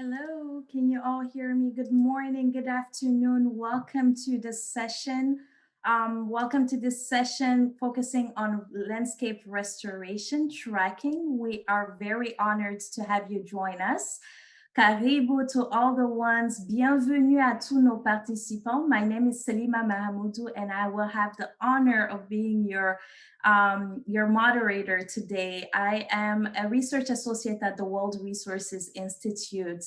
Hello, can you all hear me? Good morning, good afternoon. Welcome to this session. Welcome to this session focusing on landscape restoration tracking. We are very honored to have you join us. Karibu to all the ones. Bienvenue à tous nos participants. My name is Selima Mahamoudou, and I will have the honor of being your moderator today. I am a research associate at the World Resources Institute.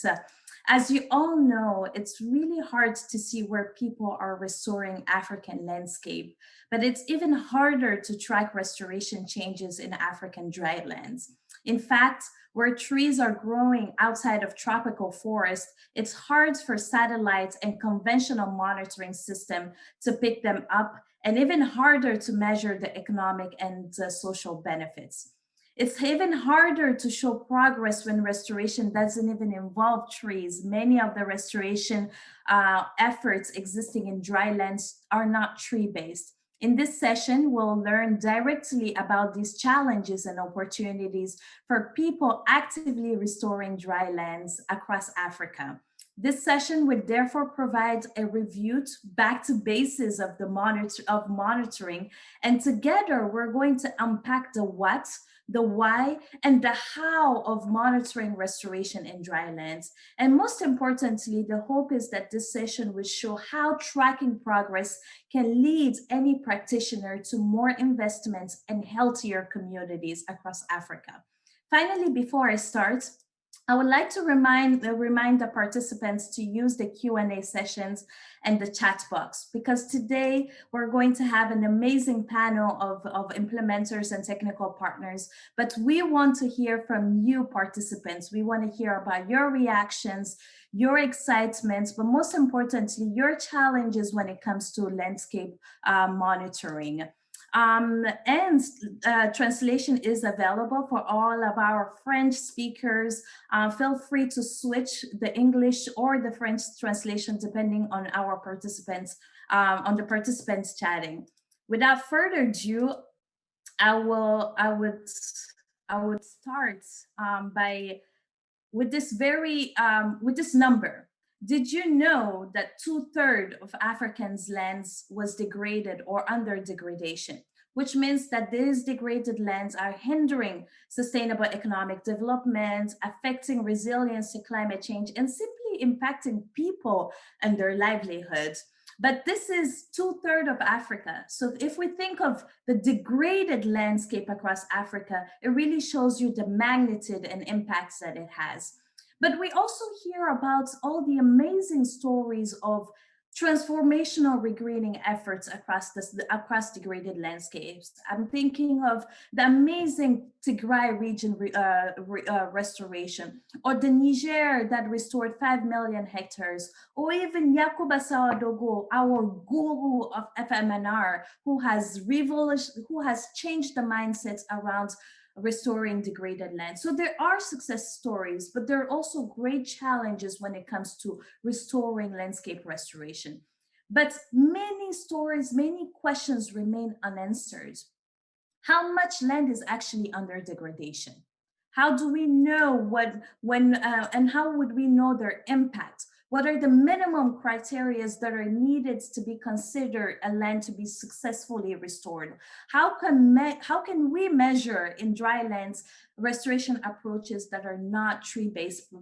As you all know, it's really hard to see where people are restoring African landscape, but it's even harder to track restoration changes in African drylands. In fact, where trees are growing outside of tropical forest, it's hard for satellites and conventional monitoring system to pick them up, and even harder to measure the economic and social benefits. It's even harder to show progress when restoration doesn't even involve trees. Many of the restoration efforts existing in drylands are not tree-based. In this session, we'll learn directly about these challenges and opportunities for people actively restoring drylands across Africa. This session would therefore provide a review back to basis of monitoring, and together we're going to unpack the what, the why, and the how of monitoring restoration in drylands. And most importantly, the hope is that this session will show how tracking progress can lead any practitioner to more investments and healthier communities across Africa. Finally, before I start, I would like to remind the participants to use the Q&A sessions and the chat box, because today we're going to have an amazing panel of implementers and technical partners, but we want to hear from you participants. We want to hear about your reactions, your excitement, but most importantly, your challenges when it comes to landscape monitoring. And translation is available for all of our French speakers. Feel free to switch the English or the French translation depending on our participants, on the participants chatting. Without further ado, I would start by with this number. Did you know that 2/3 of Africans' lands was degraded or under degradation? Which means that these degraded lands are hindering sustainable economic development, affecting resilience to climate change, and simply impacting people and their livelihoods. But this is 2/3 of Africa. So if we think of the degraded landscape across Africa, it really shows you the magnitude and impacts that it has. But we also hear about all the amazing stories of transformational regreening efforts across degraded landscapes. I'm thinking of the amazing Tigray region restoration, or the Niger that restored 5 million hectares, or even Yakuba Sawadogo, our guru of FMNR, who has changed the mindsets around restoring degraded land. So there are success stories, but there are also great challenges when it comes to restoring landscape restoration. But many stories, many questions remain unanswered. How much land is actually under degradation? How do we know and how would we know their impact? What are the minimum criteria that are needed to be considered a land to be successfully restored? How can we measure in dry lands restoration approaches that are not tree-based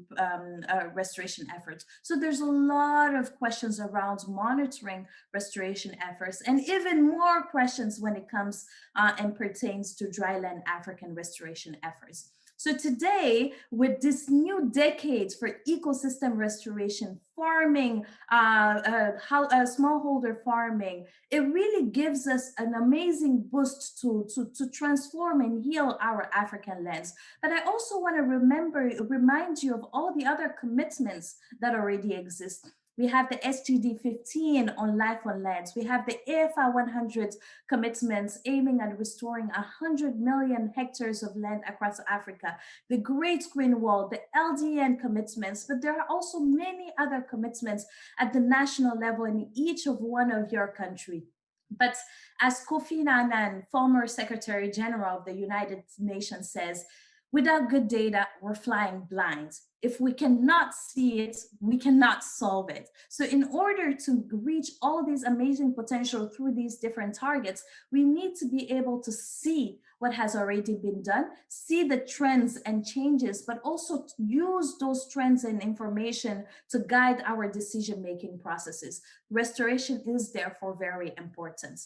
restoration efforts? So there's a lot of questions around monitoring restoration efforts, and even more questions when it comes and pertains to dryland African restoration efforts. So today, with this new decade for ecosystem restoration, farming, smallholder farming, it really gives us an amazing boost to transform and heal our African lands. But I also want to remind you of all the other commitments that already exist. We have the STD 15 on life on lands. We have the AFR 100 commitments aiming at restoring 100 million hectares of land across Africa, the Great Green Wall, the LDN commitments, but there are also many other commitments at the national level in each of one of your country. But as Kofi Annan, former Secretary General of the United Nations, says, without good data, we're flying blind. If we cannot see it, we cannot solve it. So in order to reach all these amazing potential through these different targets, we need to be able to see what has already been done, see the trends and changes, but also use those trends and information to guide our decision-making processes. Restoration is therefore very important.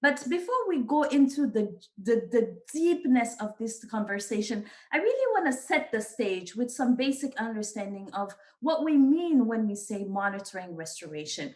But before we go into the deepness of this conversation, I really want to set the stage with some basic understanding of what we mean when we say monitoring restoration.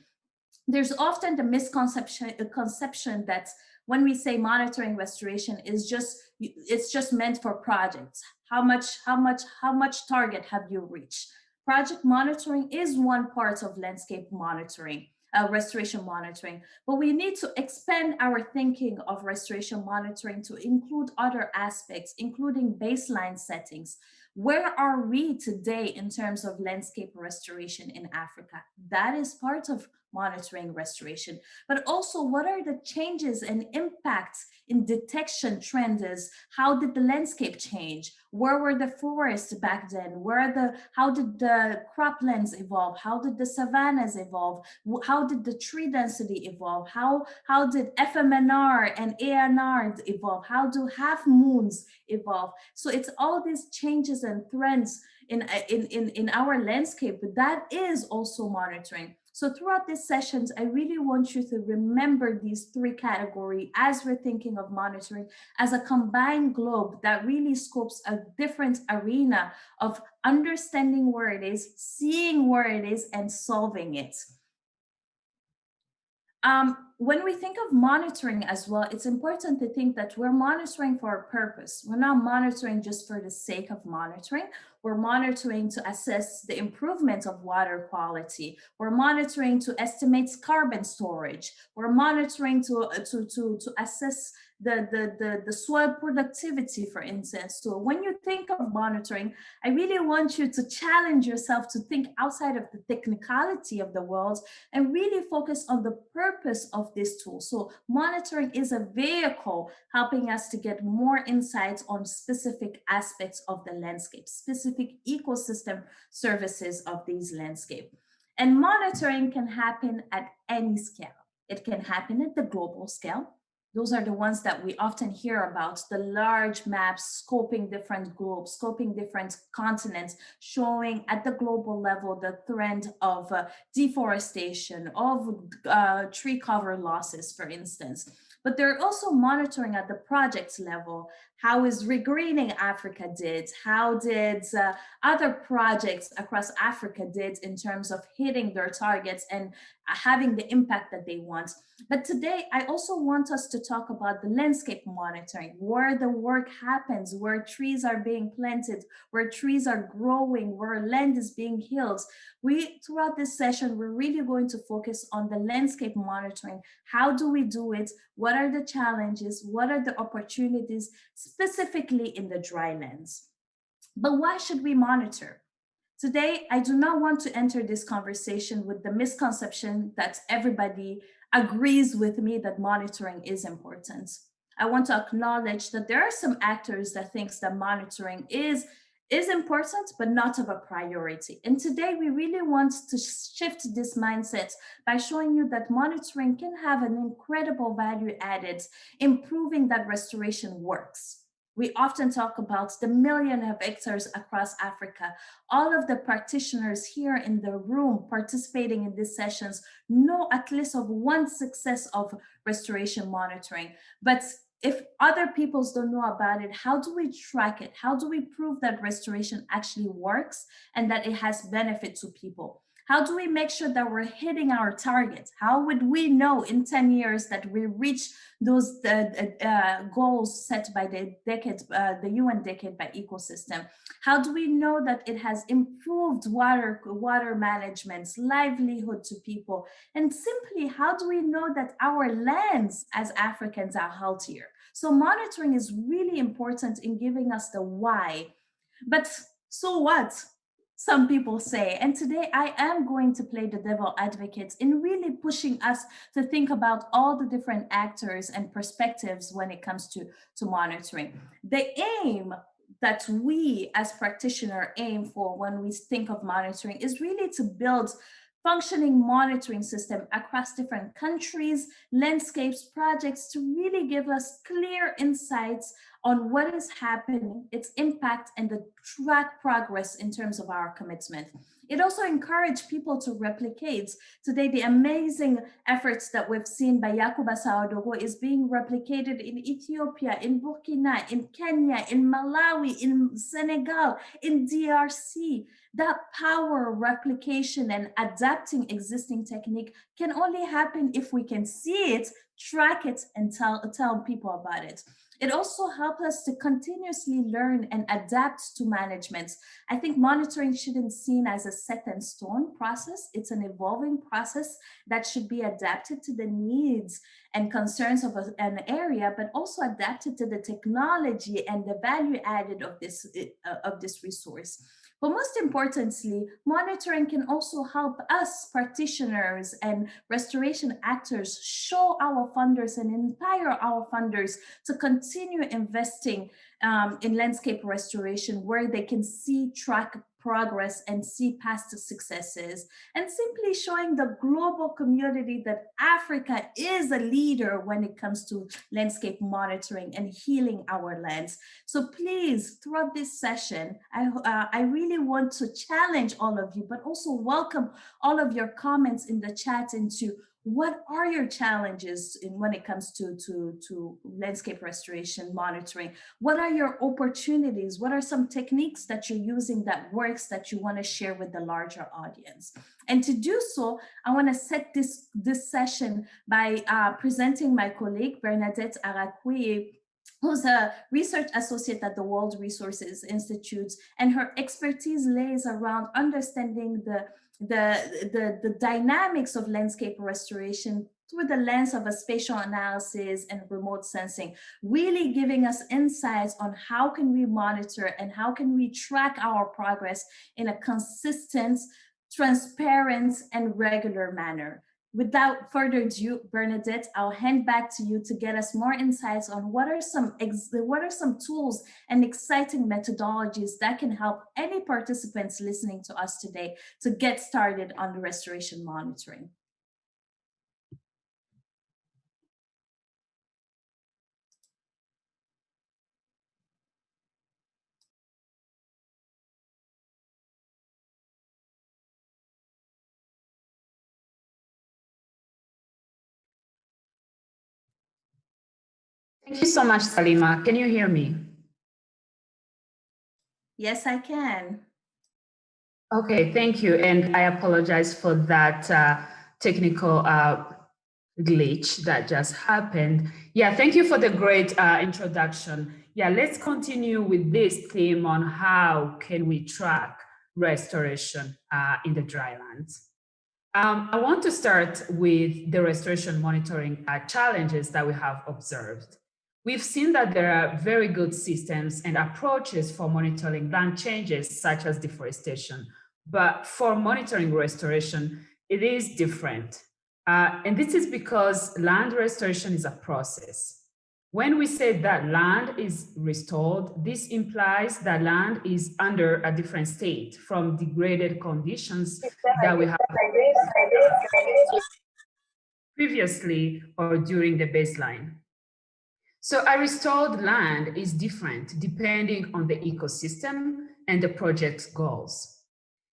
There's often the misconception conception that when we say monitoring restoration is just it's just meant for projects. How much target have you reached? Project monitoring is one part of landscape monitoring, restoration monitoring, but we need to expand our thinking of restoration monitoring to include other aspects, including baseline settings. Where are we today in terms of landscape restoration in Africa? That is part of monitoring restoration. But also, what are the changes and impacts in detection trends? How did the landscape change? Where were the forests back then? How did the croplands evolve? How did the savannas evolve? How did the tree density evolve? How did FMNR and ANR evolve? How do half moons evolve? So it's all these changes and trends in our landscape, but that is also monitoring. So throughout these sessions, I really want you to remember these three categories as we're thinking of monitoring as a combined globe that really scopes a different arena of understanding where it is, seeing where it is, and solving it. When we think of monitoring as well, it's important to think that we're monitoring for a purpose. We're not monitoring just for the sake of monitoring. We're monitoring to assess the improvement of water quality. We're monitoring to estimate carbon storage. We're monitoring to assess the soil productivity, for instance. So when you think of monitoring, I really want you to challenge yourself to think outside of the technicality of the world and really focus on the purpose of this tool. So monitoring is a vehicle helping us to get more insights on specific aspects of the landscape, specific ecosystem services of these landscape. And monitoring can happen at any scale. It can happen at the global scale. Those are the ones that we often hear about, the large maps scoping different globes, scoping different continents, showing at the global level the trend of deforestation, of tree cover losses, for instance. But they're also monitoring at the project level. How is Regreening Africa did? How did other projects across Africa did in terms of hitting their targets and having the impact that they want? But today, I also want us to talk about the landscape monitoring, where the work happens, where trees are being planted, where trees are growing, where land is being healed. Throughout this session, we're really going to focus on the landscape monitoring. How do we do it? What are the challenges? What are the opportunities, specifically in the drylands? But why should we monitor? Today, I do not want to enter this conversation with the misconception that everybody agrees with me that monitoring is important. I want to acknowledge that there are some actors that thinks that monitoring is important, but not of a priority. And today we really want to shift this mindset by showing you that monitoring can have an incredible value added, improving that restoration works. We often talk about the million of hectares across Africa. All of the practitioners here in the room participating in these sessions know at least of one success of restoration monitoring. But if other peoples don't know about it, how do we track it? How do we prove that restoration actually works and that it has benefit to people? How do we make sure that we're hitting our targets? How would we know in 10 years that we reach those goals set by the UN Decade by Ecosystem? How do we know that it has improved water management, livelihood to people? And simply, how do we know that our lands as Africans are healthier? So monitoring is really important in giving us the why. But so what? Some people say. And today I am going to play the devil advocate in really pushing us to think about all the different actors and perspectives when it comes to monitoring. The aim that we as practitioners aim for when we think of monitoring is really to build functioning monitoring system across different countries, landscapes, projects to really give us clear insights on what is happening, its impact, and the track progress in terms of our commitment. It also encouraged people to replicate. Today, the amazing efforts that we've seen by Yakuba Sawadogo is being replicated in Ethiopia, in Burkina, in Kenya, in Malawi, in Senegal, in DRC. That power of replication and adapting existing technique can only happen if we can see it, track it, and tell people about it. It also helps us to continuously learn and adapt to management. I think monitoring shouldn't be seen as a set in stone process. It's an evolving process that should be adapted to the needs and concerns of an area, but also adapted to the technology and the value added of this resource. But most importantly, monitoring can also help us practitioners and restoration actors show our funders and inspire our funders to continue investing in landscape restoration where they can see track progress and see past successes, and simply showing the global community that Africa is a leader when it comes to landscape monitoring and healing our lands. So please, throughout this session, I really want to challenge all of you, but also welcome all of your comments in the chat into what are your challenges when it comes to landscape restoration monitoring? What are your opportunities? What are some techniques that you're using that works that you want to share with the larger audience? And to do so, I want to set this session by presenting my colleague, Bernadette Arakwe, who's a research associate at the World Resources Institute, and her expertise lays around understanding the dynamics of landscape restoration through the lens of a spatial analysis and remote sensing, really giving us insights on how can we monitor and how can we track our progress in a consistent, transparent, and regular manner. Without further ado, Bernadette, I'll hand back to you to get us more insights on what are some tools and exciting methodologies that can help any participants listening to us today to get started on the restoration monitoring. Thank you so much, Salima. Can you hear me? Yes, I can. Okay, thank you. And I apologize for that technical glitch that just happened. Yeah, thank you for the great introduction. Yeah, let's continue with this theme on how can we track restoration in the drylands. I want to start with the restoration monitoring challenges that we have observed. We've seen that there are very good systems and approaches for monitoring land changes, such as deforestation. But for monitoring restoration, it is different. And this is because land restoration is a process. When we say that land is restored, this implies that land is under a different state from degraded conditions that we have previously or during the baseline. So a restored land is different depending on the ecosystem and the project's goals.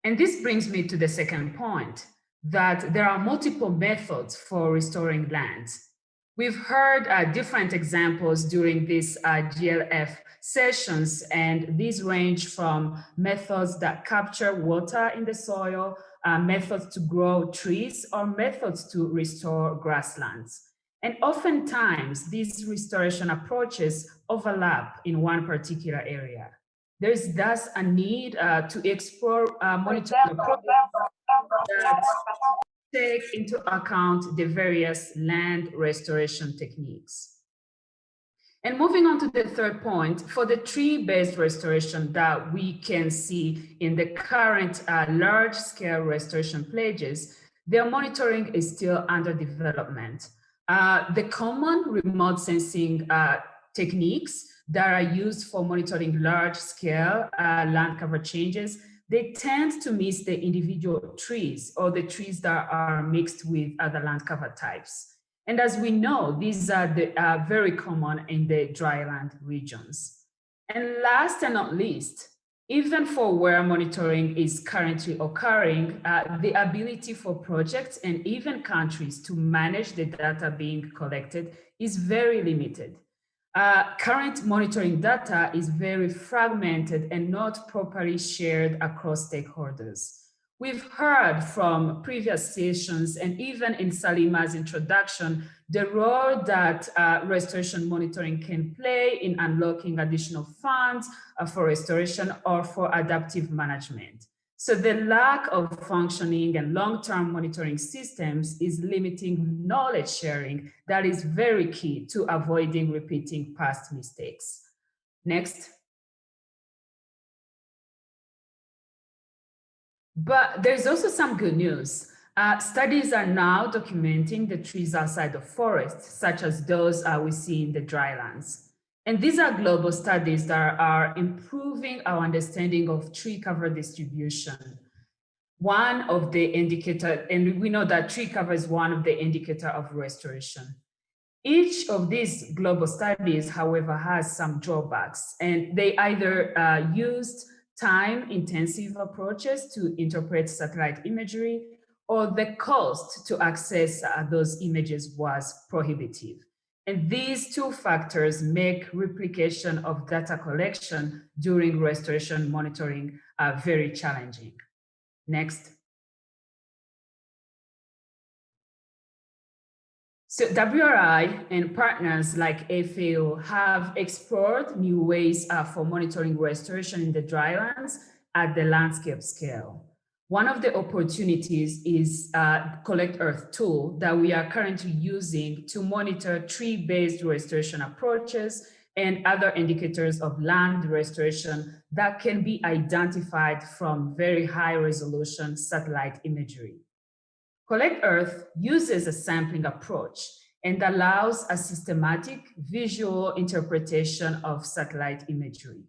And this brings me to the second point, that there are multiple methods for restoring lands. We've heard different examples during these GLF sessions, and these range from methods that capture water in the soil, methods to grow trees, or methods to restore grasslands. And oftentimes, these restoration approaches overlap in one particular area. There's thus a need to explore monitoring approaches that take into account the various land restoration techniques. And moving on to the third point, for the tree-based restoration that we can see in the current large-scale restoration pledges, their monitoring is still under development. The common remote sensing techniques that are used for monitoring large-scale land cover changes, they tend to miss the individual trees or the trees that are mixed with other land cover types. And as we know, these are very common in the dryland regions. And last and not least, even for where monitoring is currently occurring, the ability for projects and even countries to manage the data being collected is very limited. Current monitoring data is very fragmented and not properly shared across stakeholders. We've heard from previous sessions and even in Salima's introduction, the role that restoration monitoring can play in unlocking additional funds for restoration or for adaptive management. So the lack of functioning and long-term monitoring systems is limiting knowledge sharing that is very key to avoiding repeating past mistakes. Next. But there's also some good news. Studies are now documenting the trees outside of forests, such as those we see in the drylands. And these are global studies that are improving our understanding of tree cover distribution. One of the indicators, and we know that tree cover is one of the indicators of restoration. Each of these global studies, however, has some drawbacks, and they either used time-intensive approaches to interpret satellite imagery, or the cost to access those images was prohibitive. And these two factors make replication of data collection during restoration monitoring very challenging. Next. So WRI and partners like FAO have explored new ways for monitoring restoration in the drylands at the landscape scale. One of the opportunities is CollectEarth tool that we are currently using to monitor tree-based restoration approaches and other indicators of land restoration that can be identified from very high resolution satellite imagery. CollectEarth uses a sampling approach and allows a systematic visual interpretation of satellite imagery.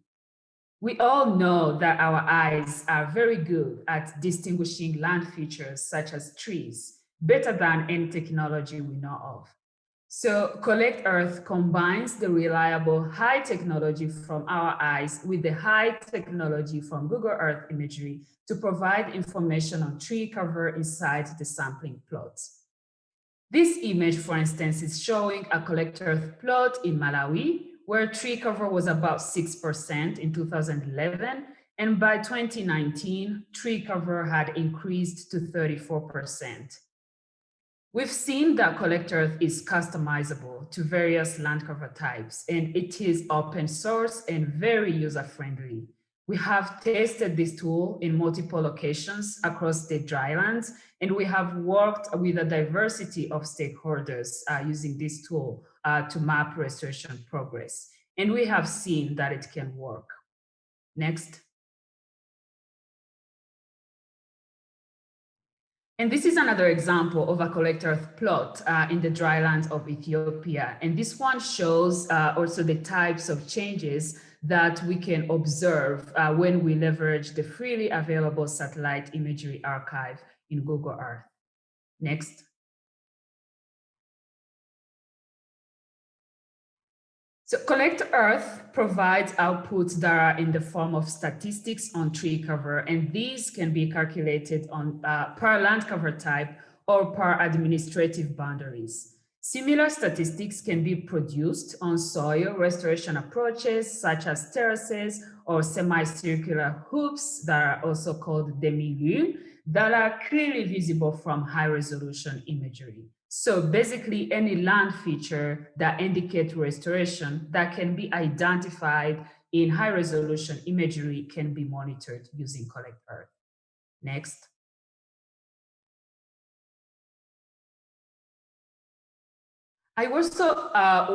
We all know that our eyes are very good at distinguishing land features such as trees, better than any technology we know of. So CollectEarth combines the reliable high technology from our eyes with the high technology from Google Earth imagery to provide information on tree cover inside the sampling plots. This image, for instance, is showing a CollectEarth plot in Malawi, where tree cover was about 6% in 2011, and by 2019, tree cover had increased to 34%. We've seen that CollectEarth is customizable to various land cover types, and it is open source and very user-friendly. We have tested this tool in multiple locations across the drylands, and we have worked with a diversity of stakeholders using this tool to map restoration progress. And we have seen that it can work. Next. And this is another example of a CollectEarth plot in the drylands of Ethiopia. And this one shows also the types of changes that we can observe when we leverage the freely available satellite imagery archive in Google Earth. Next. So CollectEarth provides outputs that are in the form of statistics on tree cover, and these can be calculated on per land cover type or per administrative boundaries. Similar statistics can be produced on soil restoration approaches such as terraces or semicircular hoops that are also called demi-lunes that are clearly visible from high resolution imagery. So basically any land feature that indicates restoration that can be identified in high resolution imagery can be monitored using CollectEarth. Next. I also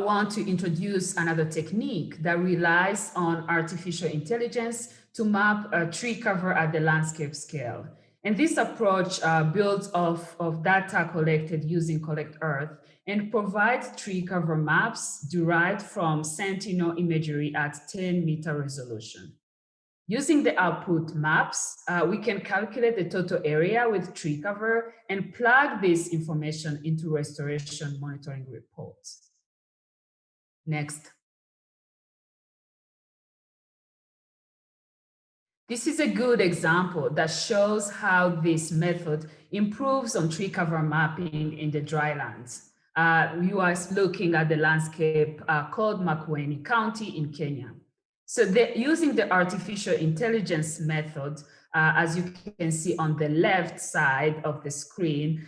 want to introduce another technique that relies on artificial intelligence to map tree cover at the landscape scale. And this approach builds off of data collected using CollectEarth and provides tree cover maps derived from Sentinel imagery at 10-meter resolution. Using the output maps, we can calculate the total area with tree cover and plug this information into restoration monitoring reports. Next. This is a good example that shows how this method improves on tree cover mapping in the drylands. You are looking at the landscape called Makueni County in Kenya. So using the artificial intelligence method, as you can see on the left side of the screen,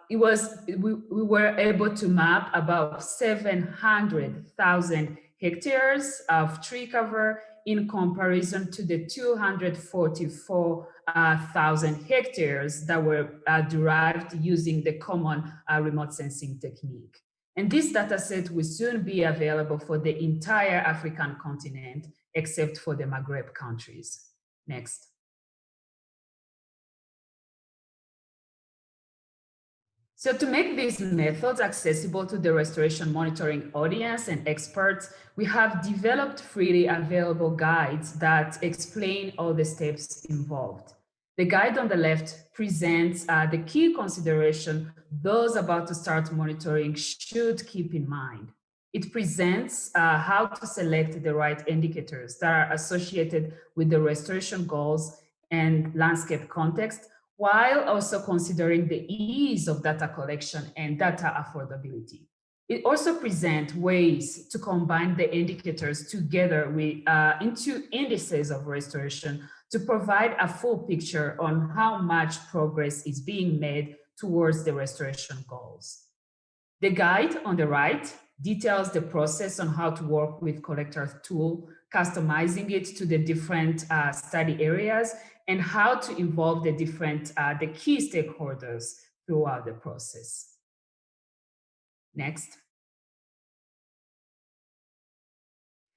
we were able to map about 700,000 hectares of tree cover in comparison to the 244,000 hectares that were derived using the common remote sensing technique. And this data set will soon be available for the entire African continent, except for the Maghreb countries. Next. So to make these methods accessible to the restoration monitoring audience and experts, we have developed freely available guides that explain all the steps involved. The guide on the left presents the key consideration those about to start monitoring should keep in mind. It presents how to select the right indicators that are associated with the restoration goals and landscape context, while also considering the ease of data collection and data affordability. It also presents ways to combine the indicators together into indices of restoration to provide a full picture on how much progress is being made towards the restoration goals. The guide on the right details the process on how to work with CollectEarth tool, customizing it to the different study areas, and how to involve the key stakeholders throughout the process. Next.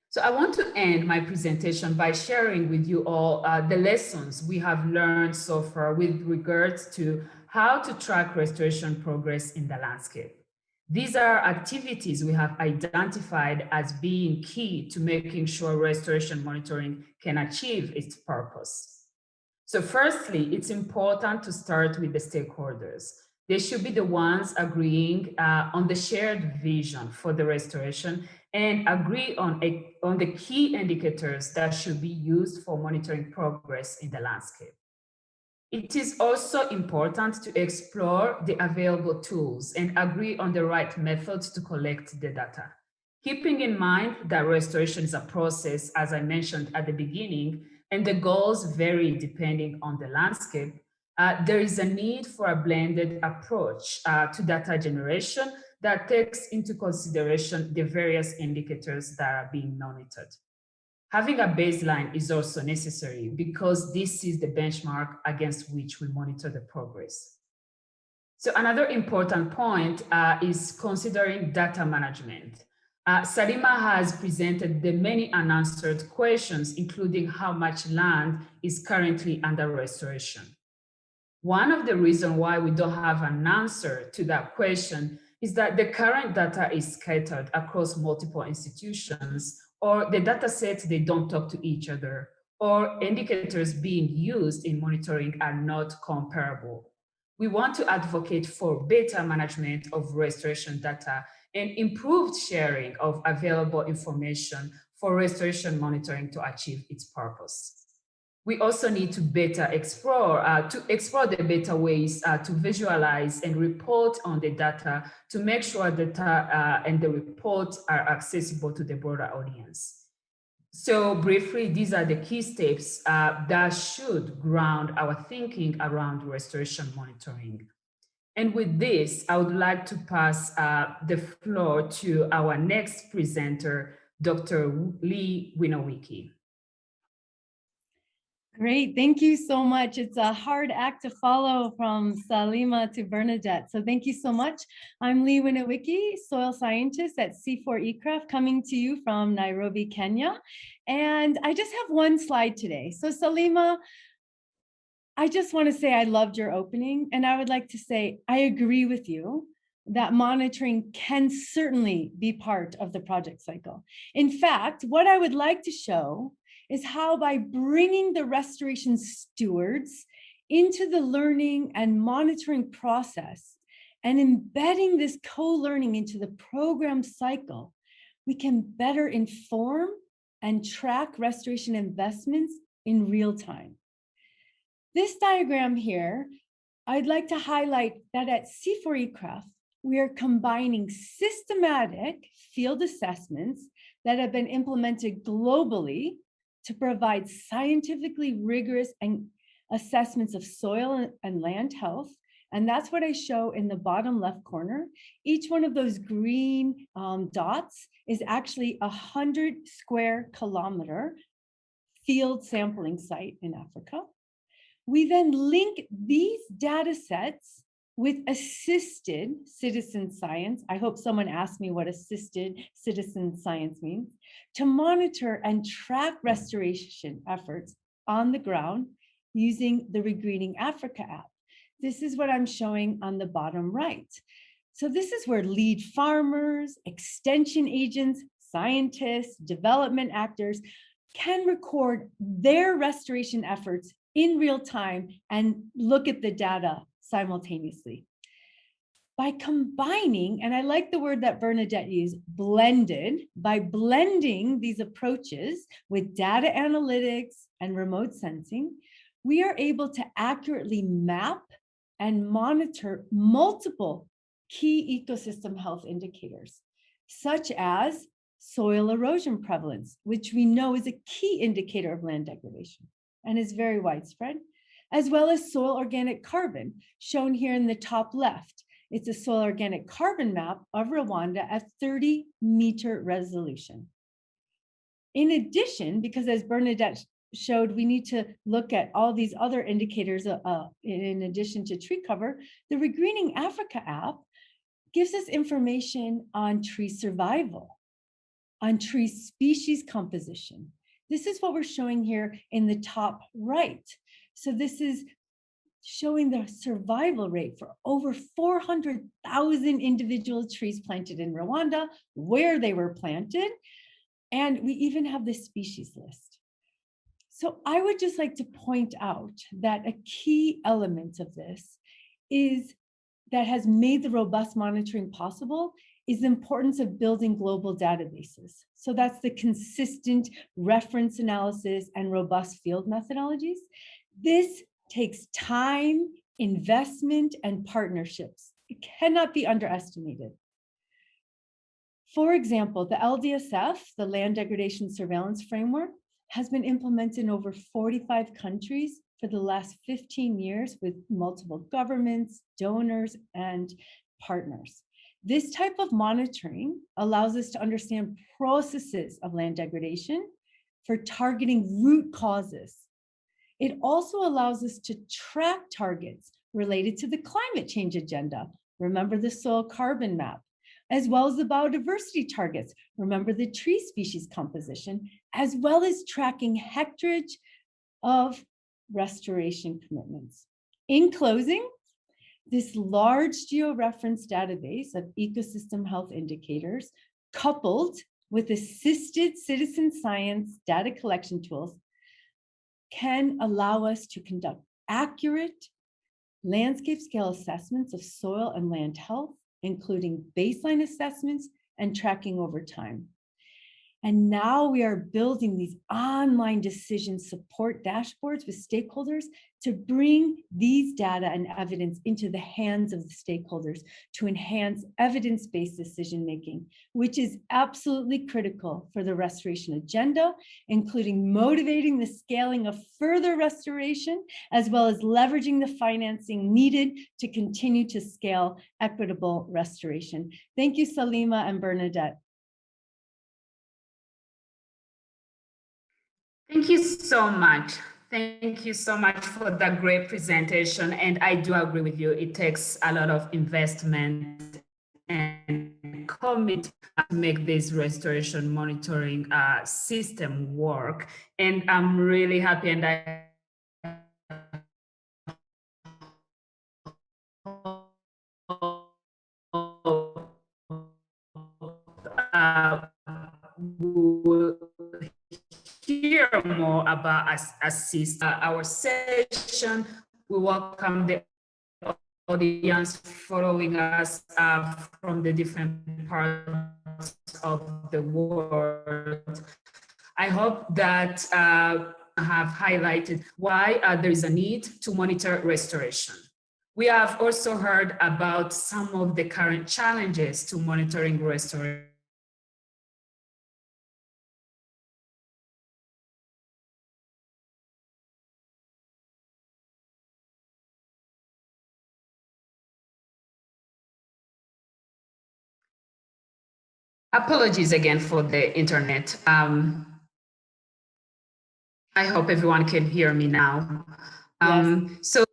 So I want to end my presentation by sharing with you all the lessons we have learned so far with regards to how to track restoration progress in the landscape. These are activities we have identified as being key to making sure restoration monitoring can achieve its purpose. So firstly, it's important to start with the stakeholders. They should be the ones agreeing on the shared vision for the restoration and agree on the key indicators that should be used for monitoring progress in the landscape. It is also important to explore the available tools and agree on the right methods to collect the data. Keeping in mind that restoration is a process, as I mentioned at the beginning, and the goals vary depending on the landscape, there is a need for a blended approach to data generation that takes into consideration the various indicators that are being monitored. Having a baseline is also necessary because this is the benchmark against which we monitor the progress. So another important point is considering data management. Salima has presented the many unanswered questions, including how much land is currently under restoration. One of the reasons why we don't have an answer to that question is that the current data is scattered across multiple institutions, or the data sets, they don't talk to each other, or indicators being used in monitoring are not comparable. We want to advocate for better management of restoration data and improved sharing of available information for restoration monitoring to achieve its purpose. We also need to better explore the better ways to visualize and report on the data to make sure data and the reports are accessible to the broader audience. So briefly, these are the key steps that should ground our thinking around restoration monitoring. And with this, I would like to pass the floor to our next presenter, Dr. Lee Winowicki. Great, thank you so much. It's a hard act to follow from Salima to Bernadette. So thank you so much. I'm Lee Winowicki, soil scientist at C4eCraft, coming to you from Nairobi, Kenya. And I just have one slide today. So Salima I just want to say I loved your opening, and I would like to say I agree with you that monitoring can certainly be part of the project cycle. In fact, what I would like to show is how by bringing the restoration stewards into the learning and monitoring process and embedding this co-learning into the program cycle, we can better inform and track restoration investments in real time. This diagram here, I'd like to highlight that at C4ECRAF, we are combining systematic field assessments that have been implemented globally to provide scientifically rigorous assessments of soil and land health. And that's what I show in the bottom left corner. Each one of those green dots is actually 100 square kilometer field sampling site in Africa. We then link these data sets with assisted citizen science. I hope someone asked me what assisted citizen science means, to monitor and track restoration efforts on the ground using the Regreening Africa app. This is what I'm showing on the bottom right. So this is where lead farmers, extension agents, scientists, development actors can record their restoration efforts in real time and look at the data simultaneously. By combining, and I like the word that Bernadette used, blended, by blending these approaches with data analytics and remote sensing, we are able to accurately map and monitor multiple key ecosystem health indicators, such as soil erosion prevalence, which we know is a key indicator of land degradation and is very widespread, as well as soil organic carbon, shown here in the top left. It's a soil organic carbon map of Rwanda at 30-meter resolution. In addition, because as Bernadette showed, we need to look at all these other indicators in addition to tree cover, the Regreening Africa app gives us information on tree survival, on tree species composition. This is what we're showing here in the top right. So this is showing the survival rate for over 400,000 individual trees planted in Rwanda, where they were planted, and we even have the species list. So I would just like to point out that a key element of this is that has made the robust monitoring possible is the importance of building global databases. So that's the consistent reference analysis and robust field methodologies. This takes time, investment, and partnerships. It cannot be underestimated. For example, the LDSF, the Land Degradation Surveillance Framework, has been implemented in over 45 countries for the last 15 years with multiple governments, donors, and partners. This type of monitoring allows us to understand processes of land degradation for targeting root causes. It also allows us to track targets related to the climate change agenda. Remember the soil carbon map, as well as the biodiversity targets. Remember the tree species composition, as well as tracking hectarage of restoration commitments. In closing, this large georeference database of ecosystem health indicators, coupled with assisted citizen science data collection tools, can allow us to conduct accurate landscape scale assessments of soil and land health, including baseline assessments and tracking over time. And now we are building these online decision support dashboards with stakeholders to bring these data and evidence into the hands of the stakeholders to enhance evidence-based decision-making, which is absolutely critical for the restoration agenda, including motivating the scaling of further restoration, as well as leveraging the financing needed to continue to scale equitable restoration. Thank you, Salima and Bernadette. Thank you so much. Thank you so much for that great presentation. And I do agree with you. It takes a lot of investment and commitment to make this restoration monitoring system work. And I'm really happy, and I will hear more about assist our session. We welcome the audience following us from the different parts of the world. I hope that have highlighted why there is a need to monitor restoration. We have also heard about some of the current challenges to monitoring restoration. Apologies again for the internet. I hope everyone can hear me now. So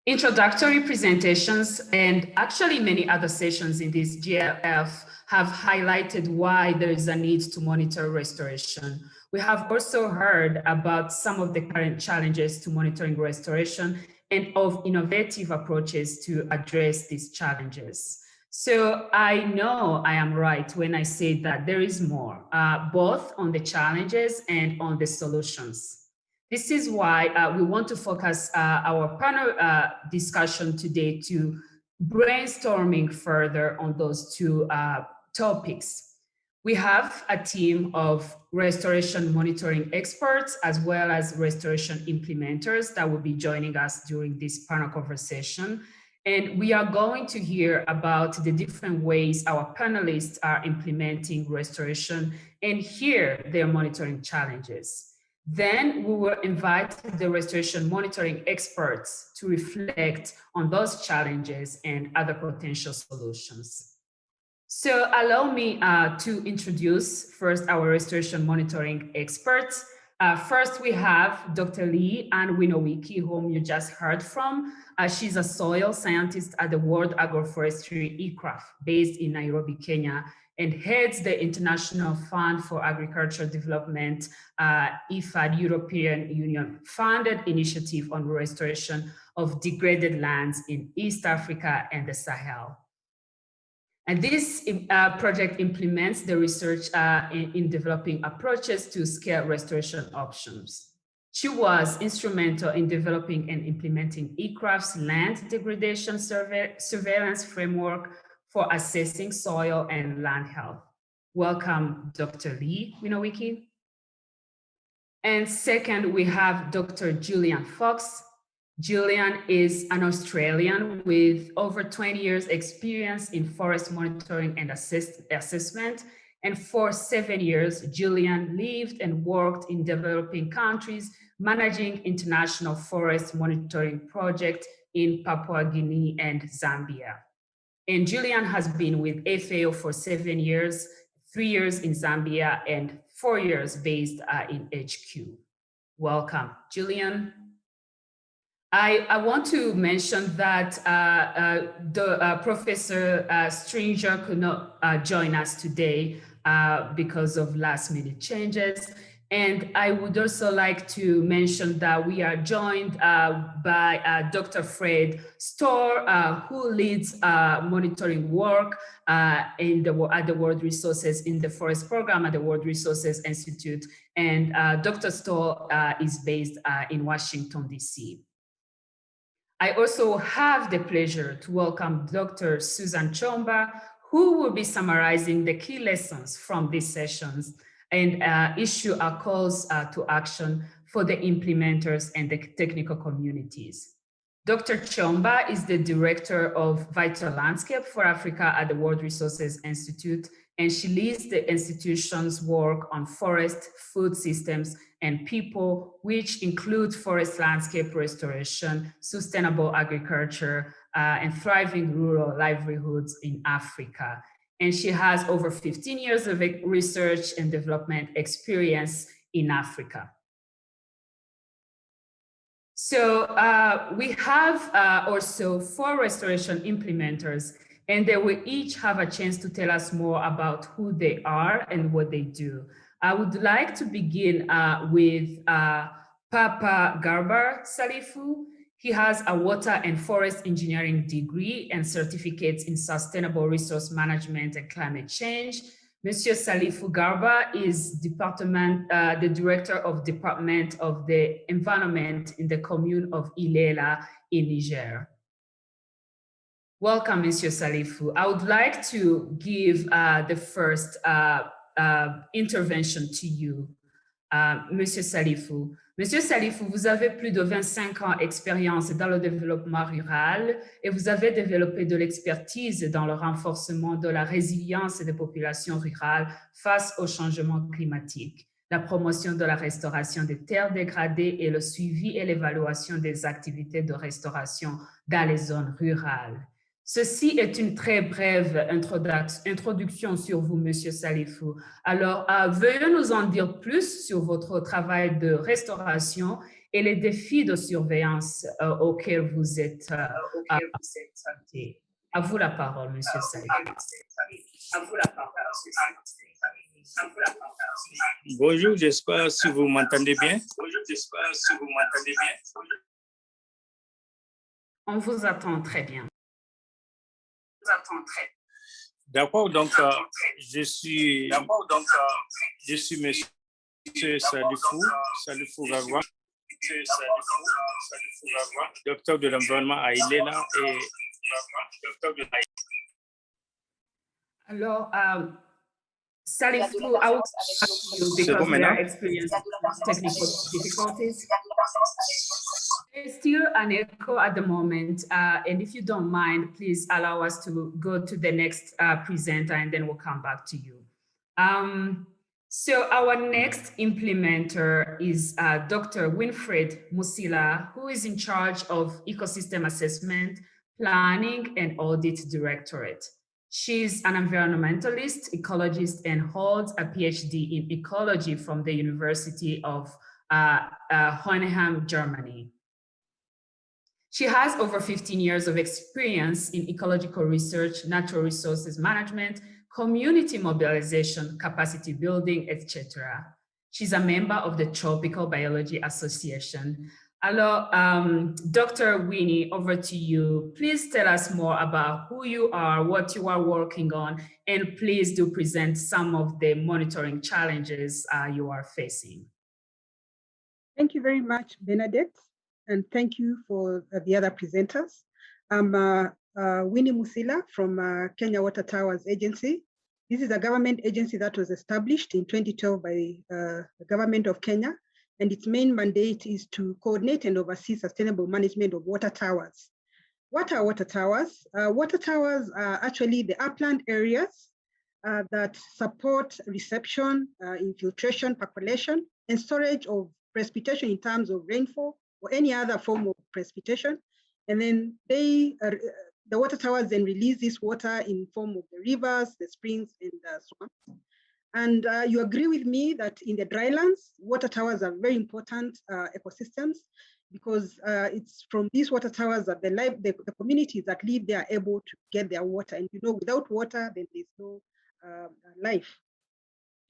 introductory presentations and actually many other sessions in this GLF have highlighted why there is a need to monitor restoration. We have also heard about some of the current challenges to monitoring restoration and of innovative approaches to address these challenges. So I know I am right when I say that there is more, both on the challenges and on the solutions. This is why we want to focus our panel discussion today to brainstorming further on those two topics. We have a team of restoration monitoring experts as well as restoration implementers that will be joining us during this panel conversation. And we are going to hear about the different ways our panelists are implementing restoration and hear their monitoring challenges. Then we will invite the restoration monitoring experts to reflect on those challenges and other potential solutions. So allow me to introduce first our restoration monitoring experts. First, we have Dr. Lee Ann Winowicki, whom you just heard from. She's a soil scientist at the World Agroforestry ICRAF, based in Nairobi, Kenya, and heads the International Fund for Agricultural Development, IFAD, European Union funded initiative on restoration of degraded lands in East Africa and the Sahel. And this project implements the research in developing approaches to scale restoration options. She was instrumental in developing and implementing ICRAF's land degradation surveillance framework for assessing soil and land health. Welcome, Dr. Lee Winowicki. And second, we have Dr. Julian Fox. Julian is an Australian with over 20 years experience in forest monitoring and assessment. And for 7 years, Julian lived and worked in developing countries, managing international forest monitoring projects in Papua Guinea and Zambia. And Julian has been with FAO for 7 years, 3 years in Zambia, and 4 years based in HQ. Welcome, Julian. I want to mention that Professor Stringer could not join us today because of last-minute changes. And I would also like to mention that we are joined by Dr. Fred Storr, who leads monitoring work at the World Resources in the Forest Program at the World Resources Institute. And Dr. Storr is based in Washington, DC. I also have the pleasure to welcome Dr. Susan Chomba, who will be summarizing the key lessons from these sessions and issue our calls to action for the implementers and the technical communities. Dr. Chomba is the Director of Vital Landscape for Africa at the World Resources Institute, and she leads the institution's work on forest, food systems, and people, which include forest landscape restoration, sustainable agriculture, and thriving rural livelihoods in Africa. And she has over 15 years of research and development experience in Africa. So we have also 4 restoration implementers, and they will each have a chance to tell us more about who they are and what they do. I would like to begin with Papa Garba Salifu. He has a water and forest engineering degree and certificates in sustainable resource management and climate change. Monsieur Salifou Garba is the director of Department of the Environment in the commune of Ilela in Niger. Welcome, Monsieur Salifou. I would like to give the first intervention to you, Monsieur Salifou. Monsieur Salifou, vous avez plus de 25 ans d'expérience dans le développement rural et vous avez développé de l'expertise dans le renforcement de la résilience des populations rurales face au changement climatique, la promotion de la restauration des terres dégradées et le suivi et l'évaluation des activités de restauration dans les zones rurales. Ceci est une très brève introduction sur vous, Monsieur Salifou. Alors, veuillez nous en dire plus sur votre travail de restauration et les défis de surveillance auxquels vous êtes confrontés. À vous la parole, Monsieur Salifou. Bonjour, j'espère si vous m'entendez bien. On vous attend très bien. D'accord, donc je suis Monsieur Salifou Garba, docteur de l'environnement à Ilela et alors, Salifou, I will ask you because we are experiencing technical difficulties. There's still an echo at the moment, and if you don't mind, please allow us to go to the next presenter and then we'll come back to you. So our next implementer is Dr. Winfred Musilla, who is in charge of Ecosystem Assessment, Planning and Audit Directorate. She's an environmentalist, ecologist, and holds a PhD in ecology from the University of Hohenheim, Germany. She has over 15 years of experience in ecological research, natural resources management, community mobilization, capacity building, etc. She's a member of the Tropical Biology Association. Alors, Dr. Winnie, over to you. Please tell us more about who you are, what you are working on, and please do present some of the monitoring challenges you are facing. Thank you very much, Bernadette, and thank you for the other presenters. I'm Winnie Musilla from Kenya Water Towers Agency. This is a government agency that was established in 2012 by the government of Kenya, and its main mandate is to coordinate and oversee sustainable management of water towers. What are water towers? Water towers are actually the upland areas that support reception, infiltration, percolation, and storage of precipitation in terms of rainfall or any other form of precipitation. And then the water towers then release this water in form of the rivers, the springs, and the swamps. And you agree with me that in the drylands, water towers are very important ecosystems because it's from these water towers that the communities that live there are able to get their water. And you know, without water, then there's no life.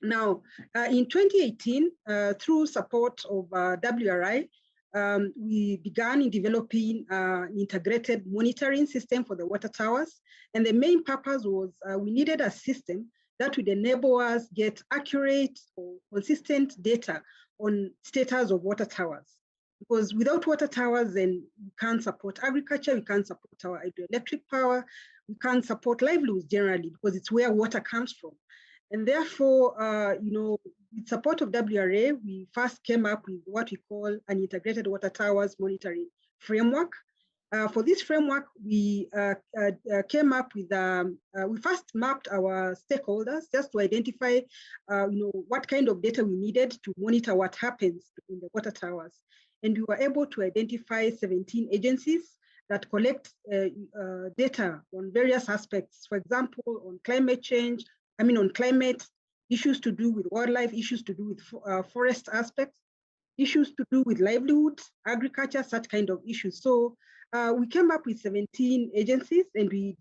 Now, in 2018, through support of WRI, we began in developing an integrated monitoring system for the water towers. And the main purpose was we needed a system that would enable us get accurate or consistent data on status of water towers. Because without water towers, then we can't support agriculture, we can't support our hydroelectric power, we can't support livelihoods generally because it's where water comes from. And therefore, you know, with support of WRA, we first came up with what we call an integrated water towers monitoring framework. For this framework, we came up with, we first mapped our stakeholders just to identify, you know, what kind of data we needed to monitor what happens in the water towers. And we were able to identify 17 agencies that collect data on various aspects. For example, on climate change, on climate, issues to do with wildlife, issues to do with forest aspects, issues to do with livelihoods, agriculture, such kind of issues. So we came up with 17 agencies and we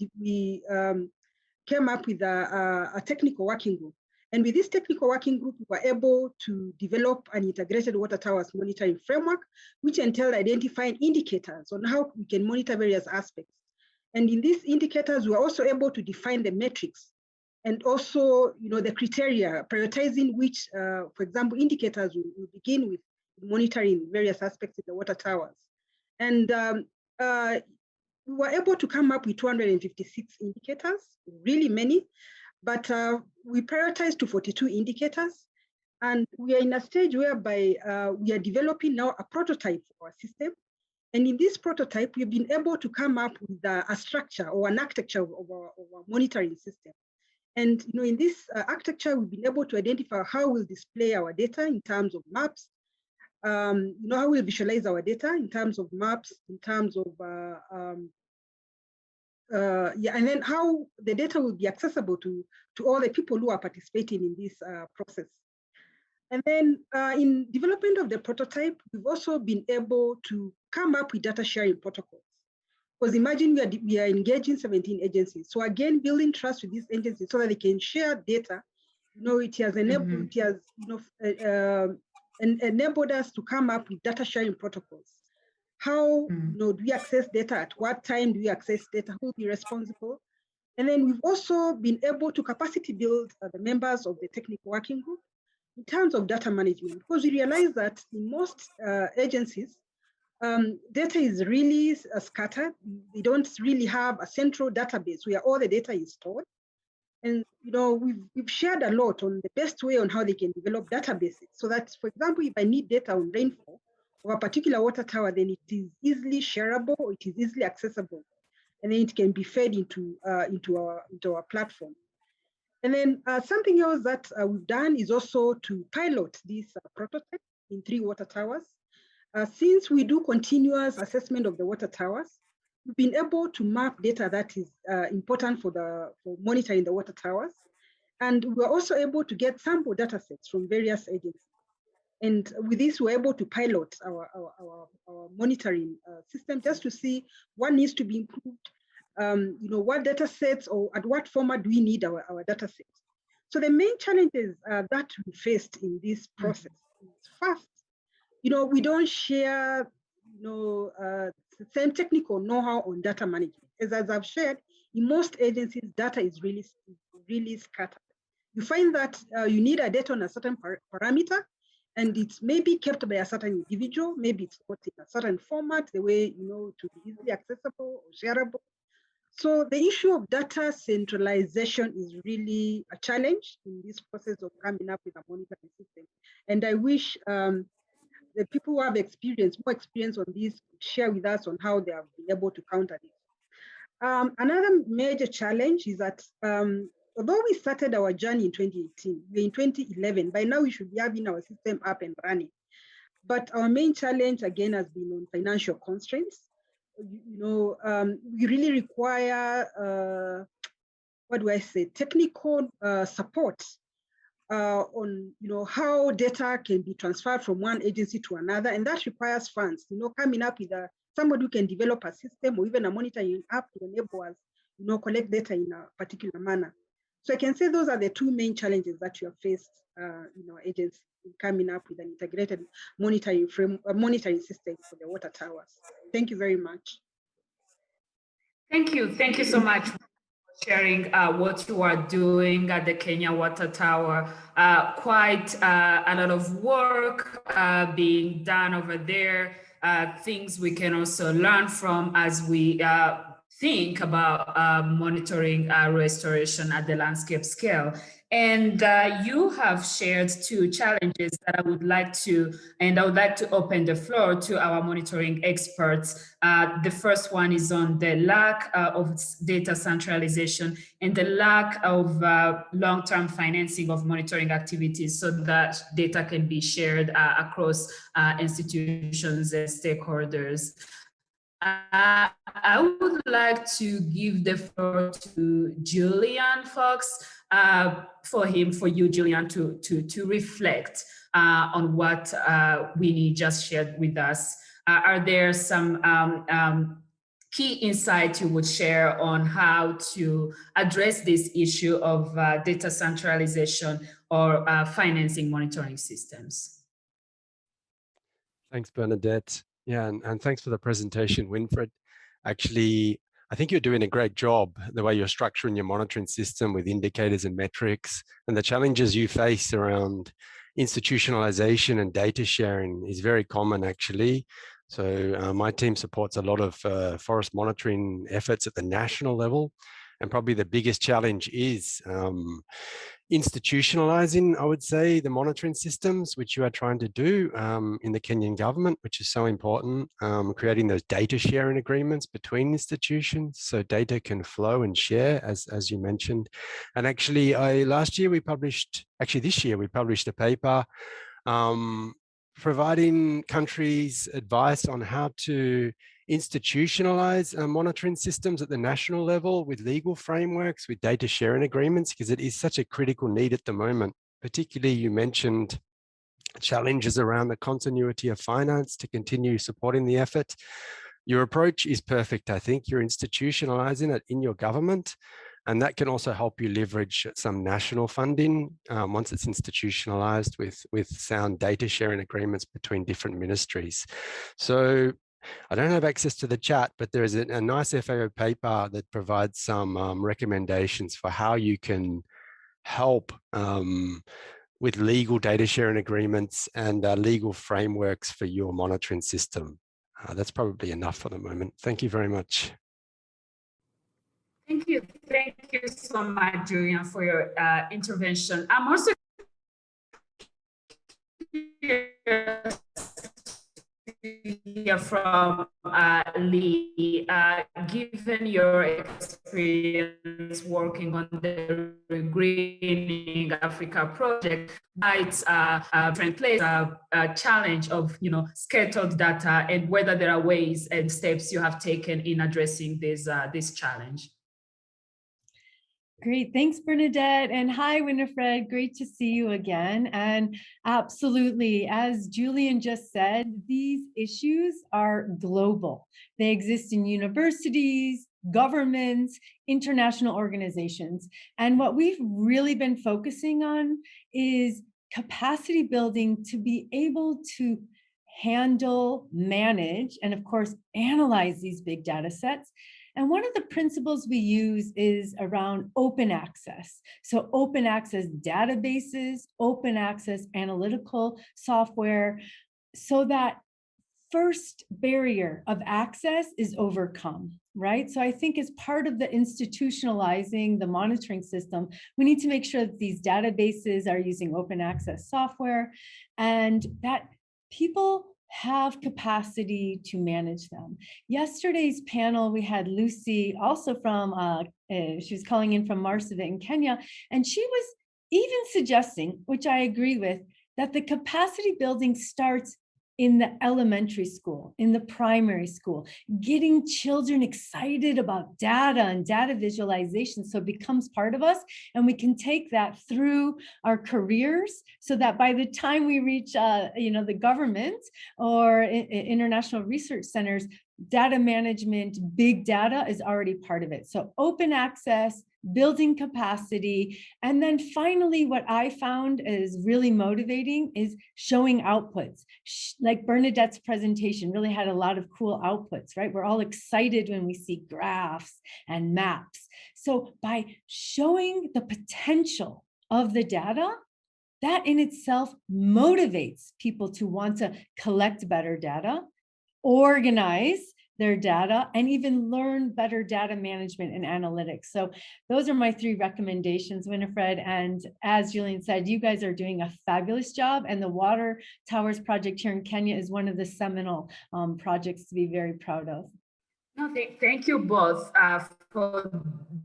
came up with a technical working group. And with this technical working group, we were able to develop an integrated water towers monitoring framework, which entailed identifying indicators on how we can monitor various aspects. And in these indicators, we were also able to define the metrics and also, the criteria, prioritizing which, for example, indicators we begin with monitoring various aspects of the water towers. And we were able to come up with 256 indicators, really many, but we prioritized to 42 indicators. And we are in a stage whereby we are developing now a prototype for our system. And in this prototype, we've been able to come up with a structure or an architecture of our monitoring system. And in this architecture, we've been able to identify how we'll display our data in terms of maps, how we'll visualize our data in terms of maps, in terms of, and then how the data will be accessible to all the people who are participating in this process. And then in development of the prototype, we've also been able to come up with data sharing protocols. Because imagine we are engaging 17 agencies. So again, building trust with these agencies so that they can share data. It has enabled, enabled us to come up with data sharing protocols. How do we access data? At what time do we access data? Who will be responsible? And then we've also been able to capacity build the members of the technical working group in terms of data management, because we realize that in most agencies, data is really scattered. They don't really have a central database where all the data is stored. And we've shared a lot on the best way on how they can develop databases. So that, for example, if I need data on rainfall of a particular water tower, then it is easily shareable, or it is easily accessible, and then it can be fed into our platform. And then something else that we've done is also to pilot this prototype in 3 water towers. Since we do continuous assessment of the water towers, we've been able to map data that is important for monitoring the water towers. And we're also able to get sample data sets from various agencies. And with this, we're able to pilot our monitoring system just to see what needs to be improved, what data sets or at what format do we need our data sets. So the main challenges that we faced in this process is first, we don't share, the same technical know-how on data management. As I've shared, in most agencies, data is really scattered. You find that you need a data on a certain parameter, and it's maybe kept by a certain individual, maybe it's put in a certain format, the way, to be easily accessible or shareable. So the issue of data centralization is really a challenge in this process of coming up with a monitoring system. And I wish the people who have more experience on this share with us on how they have been able to counter this. Another major challenge is that although we started our journey in 2018, we're in 2011, by now we should be having our system up and running. But our main challenge, again, has been on financial constraints. We really require, technical support on how data can be transferred from one agency to another, and that requires funds. Coming up with somebody who can develop a system or even a monitoring app to enable us, collect data in a particular manner. So I can say those are the 2 main challenges that you have faced in our agency in coming up with an integrated monitoring system for the water towers. Thank you very much. Thank you so much for sharing what you are doing at the Kenya Water Tower. Quite a lot of work being done over there, things we can also learn from as we think about monitoring restoration at the landscape scale. And you have shared 2 challenges that I would like to open the floor to our monitoring experts. The first one is on the lack of data centralization and the lack of long-term financing of monitoring activities so that data can be shared across institutions and stakeholders. I would like to give the floor to Julian Fox for you, Julian, to reflect on what Winnie just shared with us. Are there some key insights you would share on how to address this issue of data centralization or financing monitoring systems? Thanks, Bernadette. Yeah, and thanks for the presentation, Winfred. Actually, I think you're doing a great job the way you're structuring your monitoring system with indicators and metrics, and the challenges you face around institutionalization and data sharing is very common actually. So my team supports a lot of forest monitoring efforts at the national level, and probably the biggest challenge is institutionalizing, I would say, the monitoring systems, which you are trying to do in the Kenyan government, which is so important, creating those data sharing agreements between institutions so data can flow and share, as you mentioned. And actually, this year we published a paper providing countries advice on how to institutionalize monitoring systems at the national level with legal frameworks, with data sharing agreements, because it is such a critical need at the moment. Particularly, you mentioned challenges around the continuity of finance to continue supporting the effort. Your approach is perfect, I think. You're institutionalizing it in your government, and that can also help you leverage some national funding once it's institutionalized with sound data sharing agreements between different ministries. So I don't have access to the chat, but there is a nice FAO paper that provides some recommendations for how you can help with legal data sharing agreements and legal frameworks for your monitoring system. That's probably enough for the moment. Thank you very much. Thank you so much, Julian, for your intervention. I'm also hear from Lee, given your experience working on the Greening Africa project, it's a different place, a challenge of scattered data, and whether there are ways and steps you have taken in addressing this challenge. Great, thanks, Bernadette. And hi, Winifred, great to see you again. And absolutely, as Julian just said, these issues are global. They exist in universities, governments, international organizations. And what we've really been focusing on is capacity building to be able to handle, manage, and of course, analyze these big data sets. And one of the principles we use is around open access. So open access databases, open access analytical software, so that first barrier of access is overcome, right? So I think as part of the institutionalizing the monitoring system, we need to make sure that these databases are using open access software and that people have capacity to manage them. Yesterday's panel, we had Lucy also from, she was calling in from Marsabit in Kenya, and she was even suggesting, which I agree with, that the capacity building starts in the elementary school, in the primary school, getting children excited about data and data visualization so it becomes part of us, and we can take that through our careers so that by the time we reach the government or international research centers, data management, big data is already part of it. So open access, building capacity. And then finally, what I found is really motivating is showing outputs. Like Bernadette's presentation really had a lot of cool outputs, right? We're all excited when we see graphs and maps. So by showing the potential of the data, that in itself motivates people to want to collect better data, organize their data, and even learn better data management and analytics. So those are my 3 recommendations, Winifred. And as Julian said, you guys are doing a fabulous job. And the Water Towers project here in Kenya is one of the seminal projects to be very proud of. No, thank you both for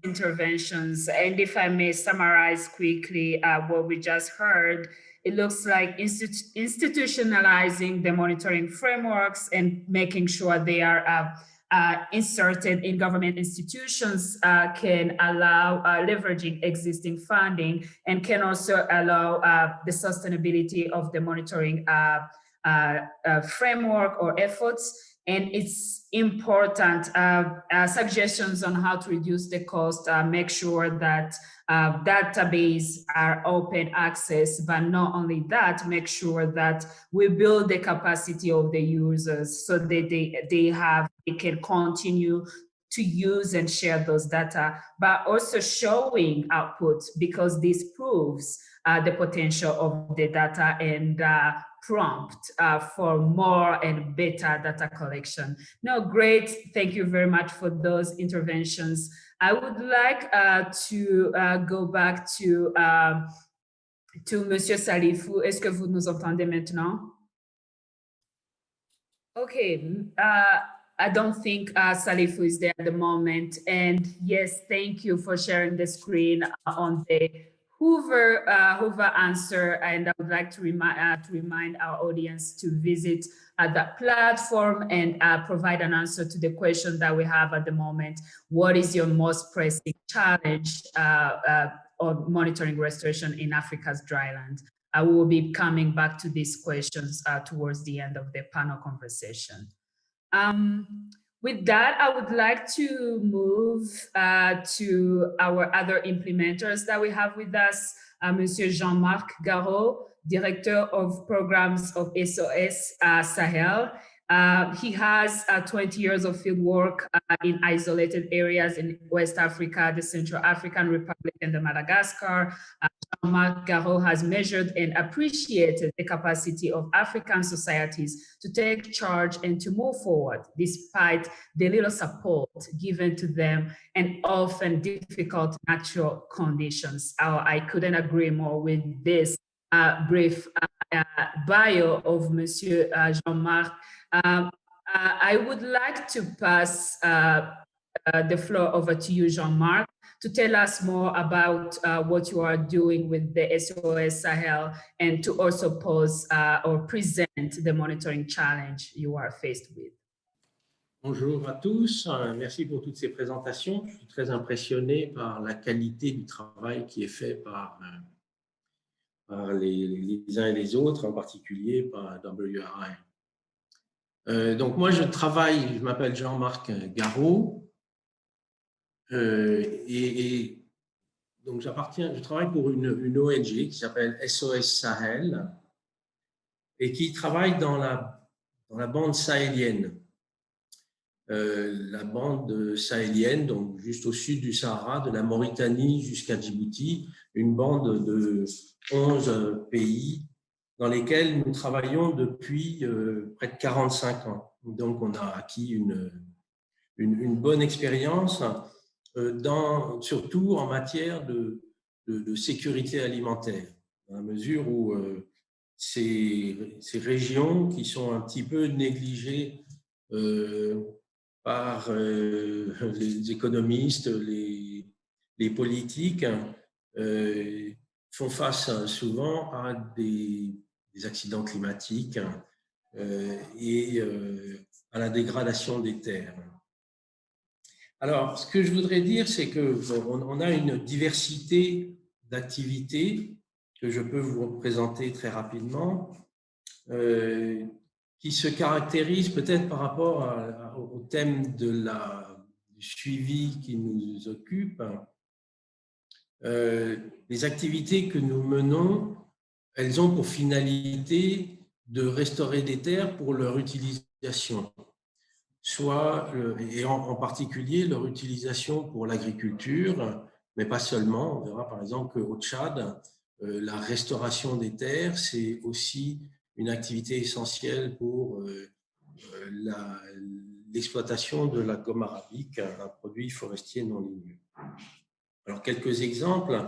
interventions. And if I may summarize quickly what we just heard, it looks like institutionalizing the monitoring frameworks and making sure they are inserted in government institutions can allow leveraging existing funding and can also allow the sustainability of the monitoring framework or efforts. And it's important suggestions on how to reduce the cost, make sure that database are open access, but not only that, make sure that we build the capacity of the users so that they can continue to use and share those data, but also showing output, because this proves the potential of the data and prompt for more and better data collection. No, great. Thank you very much for those interventions. I would like to go back to Monsieur Salifou. Est-ce que vous nous entendez maintenant? Okay, I don't think Salifou is there at the moment. And yes, thank you for sharing the screen on the Hoover answer. And I would like to remind our audience to visit that platform and provide an answer to the question that we have at the moment. What is your most pressing challenge on monitoring restoration in Africa's dryland? I will be coming back to these questions towards the end of the panel conversation. With that, I would like to move to our other implementers that we have with us, Monsieur Jean-Marc Garot, Director of Programs of SOS Sahel. He has 20 years of field work in isolated areas in West Africa, the Central African Republic, and the Madagascar. Jean-Marc Garot has measured and appreciated the capacity of African societies to take charge and to move forward despite the little support given to them and often difficult natural conditions. I couldn't agree more with this brief bio of Monsieur Jean-Marc. I would like to pass the floor over to you, Jean-Marc, to tell us more about what you are doing with the SOS Sahel and to also pose or present the monitoring challenge you are faced with. Bonjour à tous, merci pour toutes ces présentations. Je suis très impressionné par la qualité du travail qui est fait par les uns et les autres, en particulier par WRI. Donc moi je m'appelle Jean-Marc Garot et donc je travaille pour une ONG qui s'appelle SOS Sahel et qui travaille dans la bande sahélienne. La bande sahélienne, donc juste au sud du Sahara, de la Mauritanie jusqu'à Djibouti, une bande de 11 pays dans lesquels nous travaillons depuis près de 45 ans. Donc, on a acquis une bonne expérience, surtout en matière de sécurité alimentaire, dans la mesure où ces régions qui sont un petit peu négligées par les économistes, les politiques, font face souvent à des accidents climatiques et à la dégradation des terres. Alors, ce que je voudrais dire, c'est qu'on a une diversité d'activités que je peux vous présenter très rapidement, qui se caractérise peut-être par rapport au thème du suivi qui nous occupe. Les activités que nous menons, elles ont pour finalité de restaurer des terres pour leur utilisation, et en particulier leur utilisation pour l'agriculture, mais pas seulement. On verra par exemple qu'au Tchad, la restauration des terres, c'est aussi une activité essentielle pour l'exploitation de la gomme arabique, un produit forestier non ligneux. Alors, quelques exemples.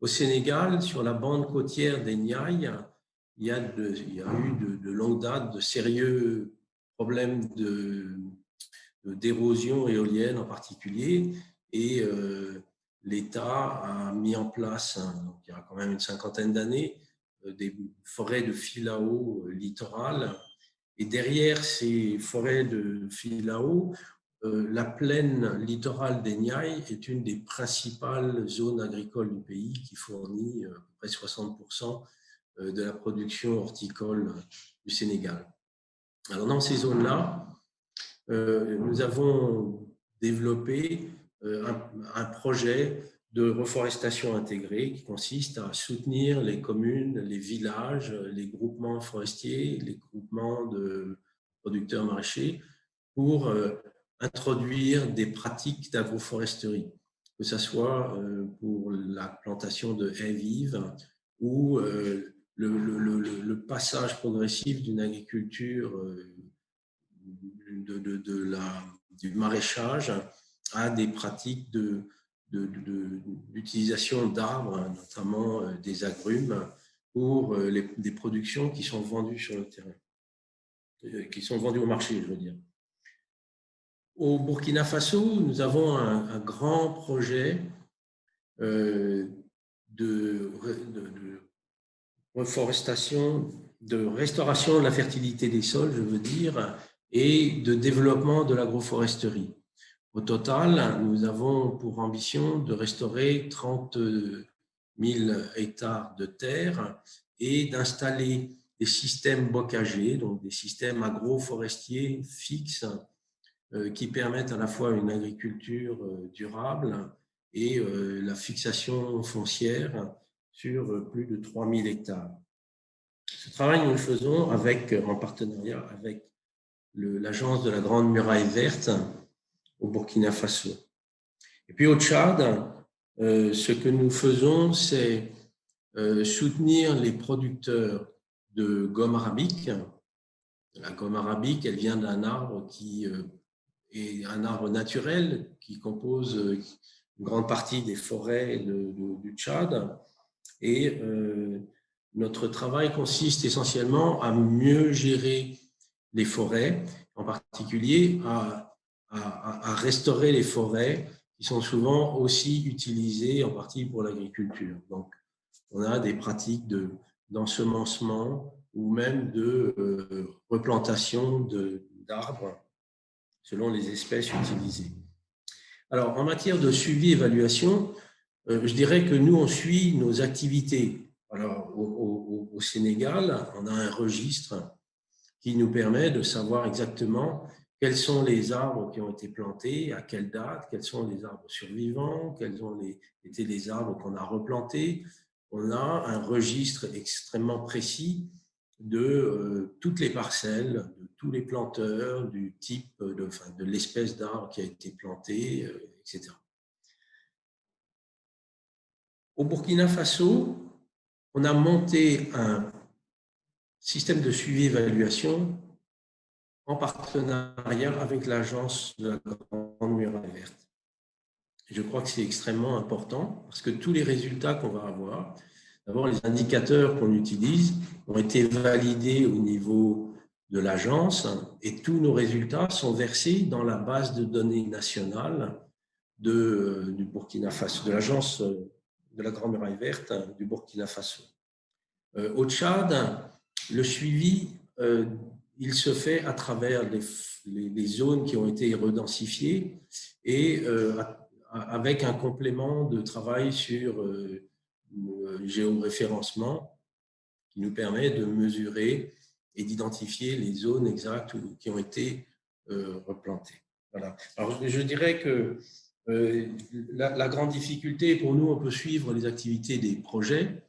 Au Sénégal, sur la bande côtière des Niayes, il y a eu de longue date de sérieux problèmes d'érosion éolienne en particulier, et l'État a mis en place, donc il y a quand même une cinquantaine d'années, des forêts de filao littorales. Et derrière ces forêts de filao, la plaine littorale des Niayes est une des principales zones agricoles du pays qui fournit à peu près 60% de la production horticole du Sénégal. Alors dans ces zones-là, nous avons développé un projet de reforestation intégrée qui consiste à soutenir les communes, les villages, les groupements forestiers, les groupements de producteurs maraîchers pour introduire des pratiques d'agroforesterie, que ce soit pour la plantation de haies vives ou le passage progressif d'une agriculture du maraîchage à des pratiques d'utilisation d'arbres, notamment des agrumes, pour des productions qui sont vendues sur le terrain, qui sont vendues au marché, je veux dire. Au Burkina Faso, nous avons un grand projet de reforestation, de restauration de la fertilité des sols, je veux dire, et de développement de l'agroforesterie. Au total, nous avons pour ambition de restaurer 30 000 hectares de terre et d'installer des systèmes bocagers, donc des systèmes agroforestiers fixes qui permettent à la fois une agriculture durable et la fixation foncière sur plus de 3 000 hectares. Ce travail, nous le faisons en partenariat avec l'agence de la Grande Muraille Verte au Burkina Faso. Et puis au Tchad, ce que nous faisons, c'est soutenir les producteurs de gomme arabique. La gomme arabique, elle vient d'un arbre qui est un arbre naturel qui compose une grande partie des forêts du Tchad. Et notre travail consiste essentiellement à mieux gérer les forêts, en particulier à restaurer les forêts qui sont souvent aussi utilisées en partie pour l'agriculture. Donc, on a des pratiques d'ensemencement ou même de replantation d'arbres selon les espèces utilisées. Alors, en matière de suivi-évaluation, je dirais que nous, on suit nos activités. Alors, au Sénégal, on a un registre qui nous permet de savoir exactement quels sont les arbres qui ont été plantés, à quelle date, quels sont les arbres survivants, quels ont été les arbres qu'on a replantés. On a un registre extrêmement précis de toutes les parcelles, de tous les planteurs, du type, de l'espèce d'arbre qui a été planté, etc. Au Burkina Faso, on a monté un système de suivi-évaluation en partenariat avec l'agence de la Grande Muraille Verte. Je crois que c'est extrêmement important parce que tous les résultats qu'on va avoir, d'abord les indicateurs qu'on utilise ont été validés au niveau de l'agence et tous nos résultats sont versés dans la base de données nationale du Burkina Faso, de l'agence de la Grande Muraille Verte du Burkina Faso. Au Tchad, le suivi, il se fait à travers les zones qui ont été redensifiées et avec un complément de travail sur le géoréférencement qui nous permet de mesurer et d'identifier les zones exactes qui ont été replantées. Voilà. Alors, je dirais que la grande difficulté, pour nous, on peut suivre les activités des projets,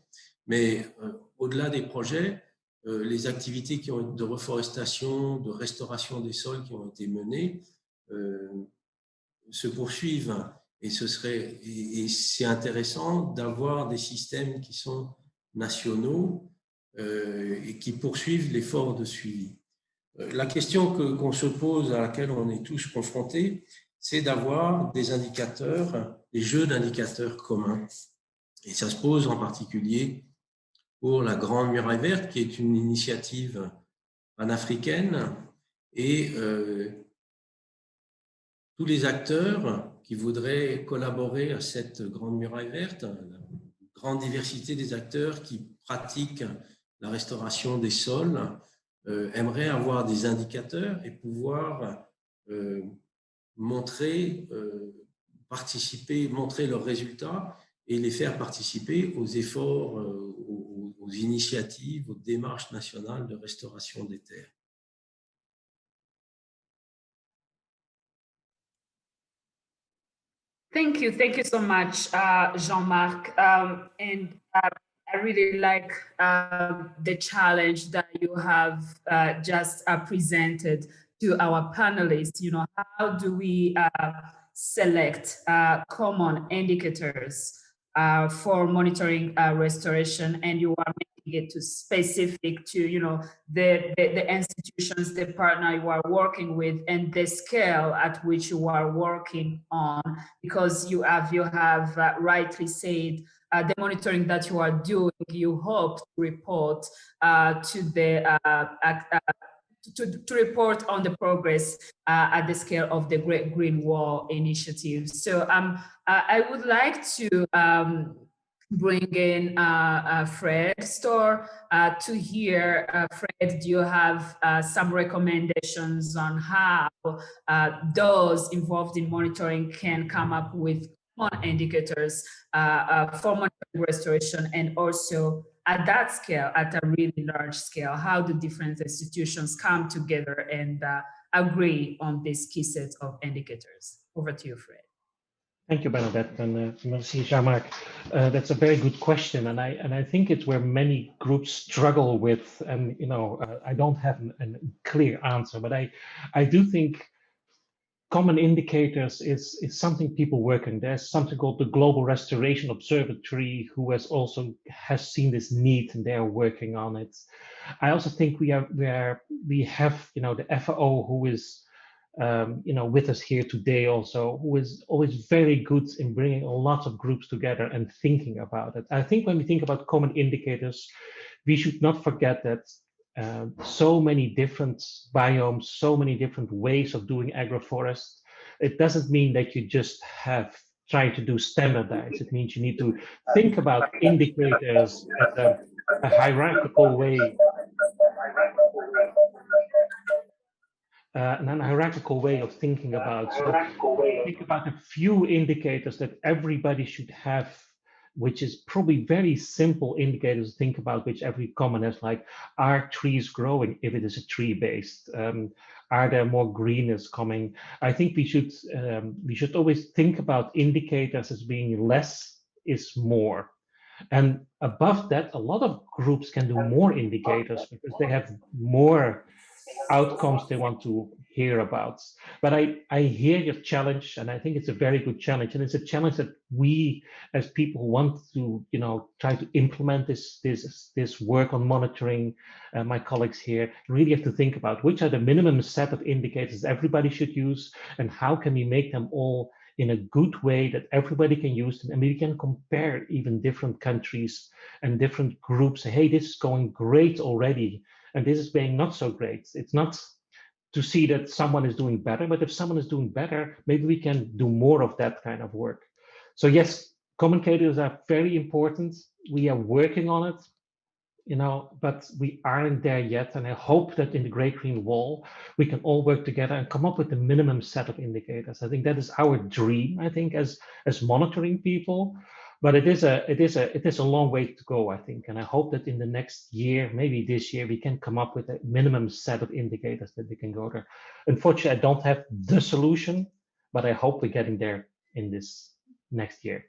mais au-delà des projets, les activités de reforestation, de restauration des sols qui ont été menées se poursuivent. Et c'est intéressant d'avoir des systèmes qui sont nationaux et qui poursuivent l'effort de suivi. La question qu'on se pose, à laquelle on est tous confrontés, c'est d'avoir des indicateurs, des jeux d'indicateurs communs. Et ça se pose en particulier pour la Grande Muraille Verte, qui est une initiative panafricaine. Et tous les acteurs qui voudraient collaborer à cette Grande Muraille Verte, la grande diversité des acteurs qui pratiquent la restauration des sols, aimeraient avoir des indicateurs et pouvoir montrer leurs résultats et les faire participer aux efforts, aux initiatives, aux démarches nationales de restauration des terres. Thank you so much, Jean-Marc. And I really like the challenge that you have just presented to our panelists, how do we select common indicators for monitoring restoration, and you are making it to specific to the institutions, the partner you are working with, and the scale at which you are working on, because you have rightly said the monitoring that you are doing, you hope to report to the to report on the progress at the scale of the Great Green Wall Initiative. So I would like to bring in Fred Storr to hear. Fred, do you have some recommendations on how those involved in monitoring can come up with common indicators for monitoring restoration, and also at that scale, at a really large scale, how do different institutions come together and agree on this key set of indicators? Over to you, Fred. Thank you, Bernadette, and merci, Jean-Marc. That's a very good question, and I think it's where many groups struggle with, and I don't have a clear answer, but I do think common indicators is something people work on. There's something called the Global Restoration Observatory, who has seen this need, and they're working on it. I also think we have the FAO, who is with us here today also, who is always very good in bringing lots of groups together and thinking about it. I think when we think about common indicators, we should not forget that so many different biomes, so many different ways of doing agroforest. It doesn't mean that you just have tried to do standardize. It means you need to think about indicators as a hierarchical way. And a hierarchical way of thinking about. So think about a few indicators that everybody should have, which is probably very simple indicators to think about, which every common has, like, are trees growing if it is a tree-based? Are there more greenness coming? I think we should always think about indicators as being less is more. And above that, a lot of groups can do more indicators because they have more outcomes they want to hear about. But I hear your challenge, and I think it's a very good challenge, and it's a challenge that we as people who want to try to implement this work on monitoring, my colleagues here really have to think about which are the minimum set of indicators everybody should use, and how can we make them all in a good way that everybody can use them, and we can compare even different countries and different groups. Hey, this is going great already, and this is being not so great. It's not to see that someone is doing better, but if someone is doing better, maybe we can do more of that kind of work. So yes, common indicators are very important. We are working on it, but we aren't there yet. And I hope that in the Great Green Wall, we can all work together and come up with the minimum set of indicators. I think that is our dream, I think, as monitoring people. But it is a long way to go, I think. And I hope that in the next year, maybe this year, we can come up with a minimum set of indicators that we can go there. Unfortunately, I don't have the solution, but I hope we're getting there in this next year.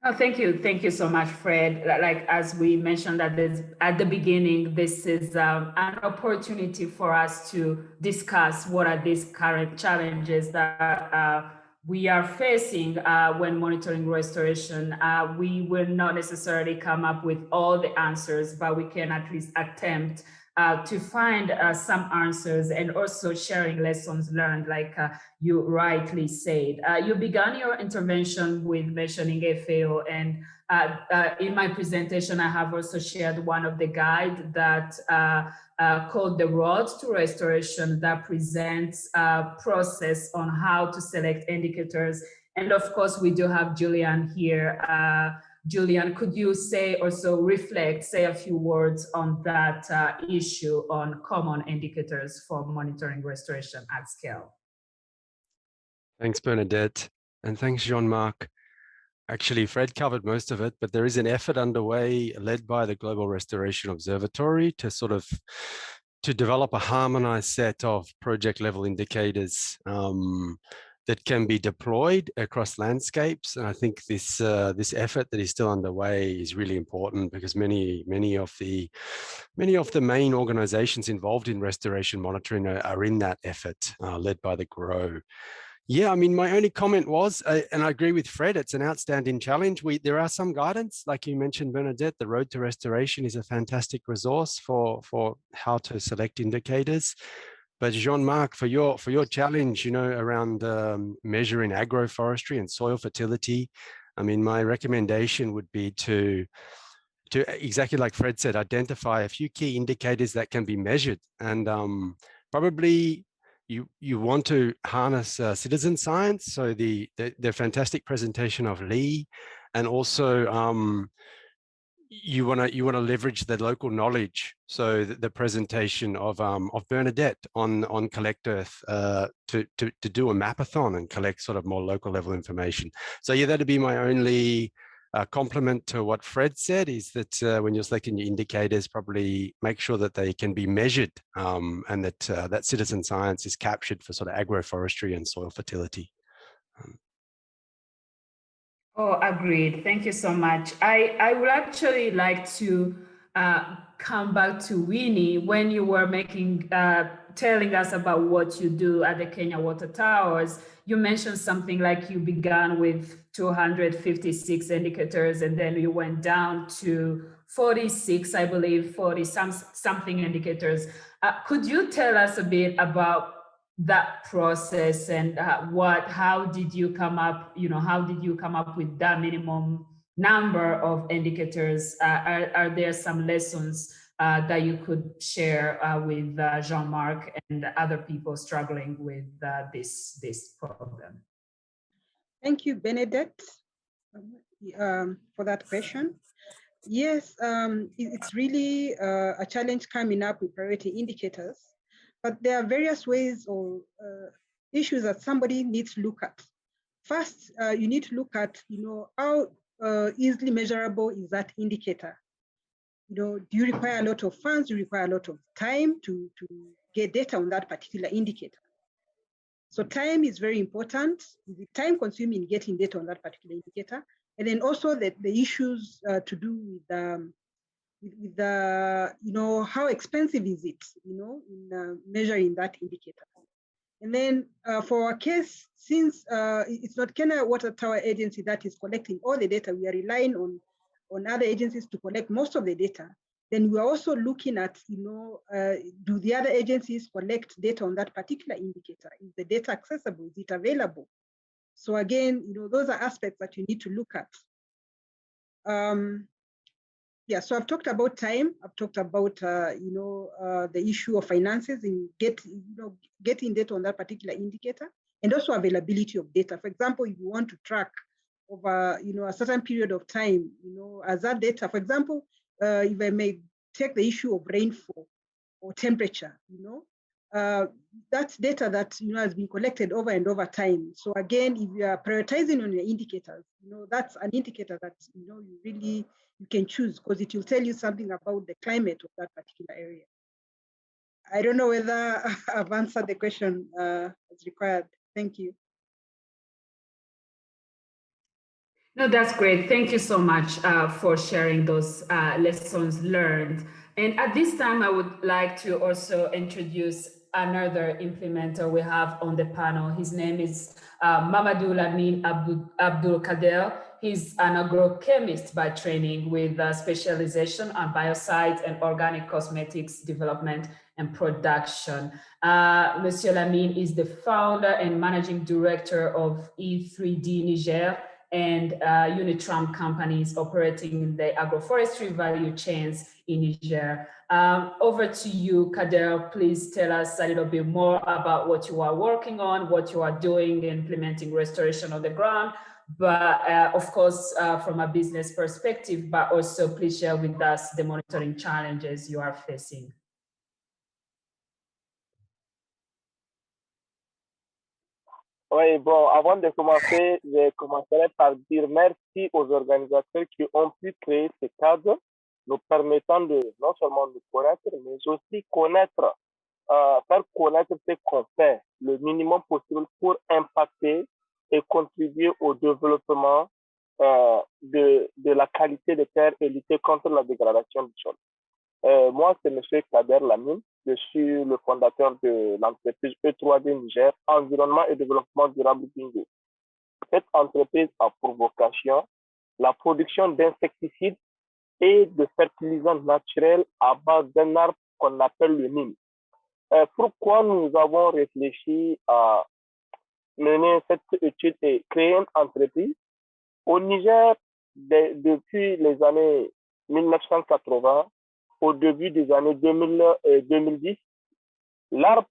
Oh, thank you so much, Fred. Like, as we mentioned at the beginning, this is an opportunity for us to discuss what are these current challenges that we are facing when monitoring restoration. We will not necessarily come up with all the answers, but we can at least attempt to find some answers, and also sharing lessons learned, like you rightly said. You began your intervention with mentioning FAO, and in my presentation, I have also shared one of the guides that called The Road to Restoration, that presents a process on how to select indicators. And of course, we do have Julian here. Julian, could you say a few words on that issue on common indicators for monitoring restoration at scale? Thanks, Bernadette, and thanks, Jean-Marc. Actually, Fred covered most of it, but there is an effort underway led by the Global Restoration Observatory to develop a harmonized set of project level indicators that can be deployed across landscapes. And I think this this effort that is still underway is really important, because many of the main organizations involved in restoration monitoring are in that effort, led by the GROW. Yeah, I mean, my only comment was, and I agree with Fred, it's an outstanding challenge. There are some guidance, like you mentioned, Bernadette. The Road to Restoration is a fantastic resource for how to select indicators. But Jean-Marc, for your challenge, around measuring agroforestry and soil fertility, I mean, my recommendation would be to exactly like Fred said, identify a few key indicators that can be measured, and probably you want to harness citizen science. So the fantastic presentation of Lee, and also you want to leverage the local knowledge. So the presentation of Bernadette on CollectEarth to do a mapathon and collect sort of more local level information. So yeah, that'd be my only compliment to what Fred said, is that when you're selecting your indicators, probably make sure that they can be measured, and that that citizen science is captured for sort of agroforestry and soil fertility. Oh, agreed. Thank you so much. I would actually like to come back to Winnie. When you were telling us about what you do at the Kenya Water Towers, you mentioned something like you began with 256 indicators, and then you went down to 46, I believe, 40 something indicators. Could you tell us a bit about that process, and how did you come up, how did you come up with that minimum number of indicators? Are there some lessons that you could share with Jean-Marc and other people struggling with this problem? Thank you, Benedette, for that question. Yes, it's really a challenge coming up with priority indicators, but there are various ways or issues that somebody needs to look at. First, you need to look at, how easily measurable is that indicator? Do you require a lot of funds? Do you require a lot of time to get data on that particular indicator? So time is very important. The time consuming getting data on that particular indicator, and then also the issues to do with the, how expensive is it, in measuring that indicator. And then for our case, since it's not Kenya Water Tower Agency that is collecting all the data, we are relying on other agencies to collect most of the data. Then we are also looking at, do the other agencies collect data on that particular indicator? Is the data accessible? Is it available? So again, those are aspects that you need to look at. Yeah, so I've talked about time. I've talked about, the issue of finances in getting data on that particular indicator, and also availability of data. For example, if you want to track over, a certain period of time, as that data, for example, if I may take the issue of rainfall or temperature, that's data that has been collected over and over time. So again, if you are prioritizing on your indicators, that's an indicator that you can choose, because it will tell you something about the climate of that particular area. I don't know whether I've answered the question as required. Thank you. No, that's great. Thank you so much for sharing those lessons learned. And at this time, I would like to also introduce another implementer we have on the panel. His name is Mamadou Lamine Abdul Kader. He's an agrochemist by training with a specialization on biocides and organic cosmetics development and production. Monsieur Lamine is the founder and managing director of E3D Niger and Unitram companies operating in the agroforestry value chains in Niger. Over to you, Kader. Please tell us a little bit more about what you are working on, what you are doing, implementing restoration on the ground, but of course, from a business perspective, but also please share with us the monitoring challenges you are facing. Oui, bon, avant de commencer, je commencerai par dire merci aux organisateurs qui ont pu créer ce cadre, nous permettant de non seulement nous connaître, mais aussi connaître faire connaître ce qu'on fait le minimum possible pour impacter et contribuer au développement de la qualité des terres et lutter contre la dégradation du sol. Moi, c'est M. Kader Lamine. Je suis le fondateur de l'entreprise E3D Niger, Environnement et Développement Durable Bingo. Cette entreprise a pour vocation la production d'insecticides et de fertilisants naturels à base d'un arbre qu'on appelle le Nîmes. Pourquoi nous avons réfléchi à mener cette étude et créer une entreprise? Au Niger, depuis les années 1980, au début des années 2010, l'arbre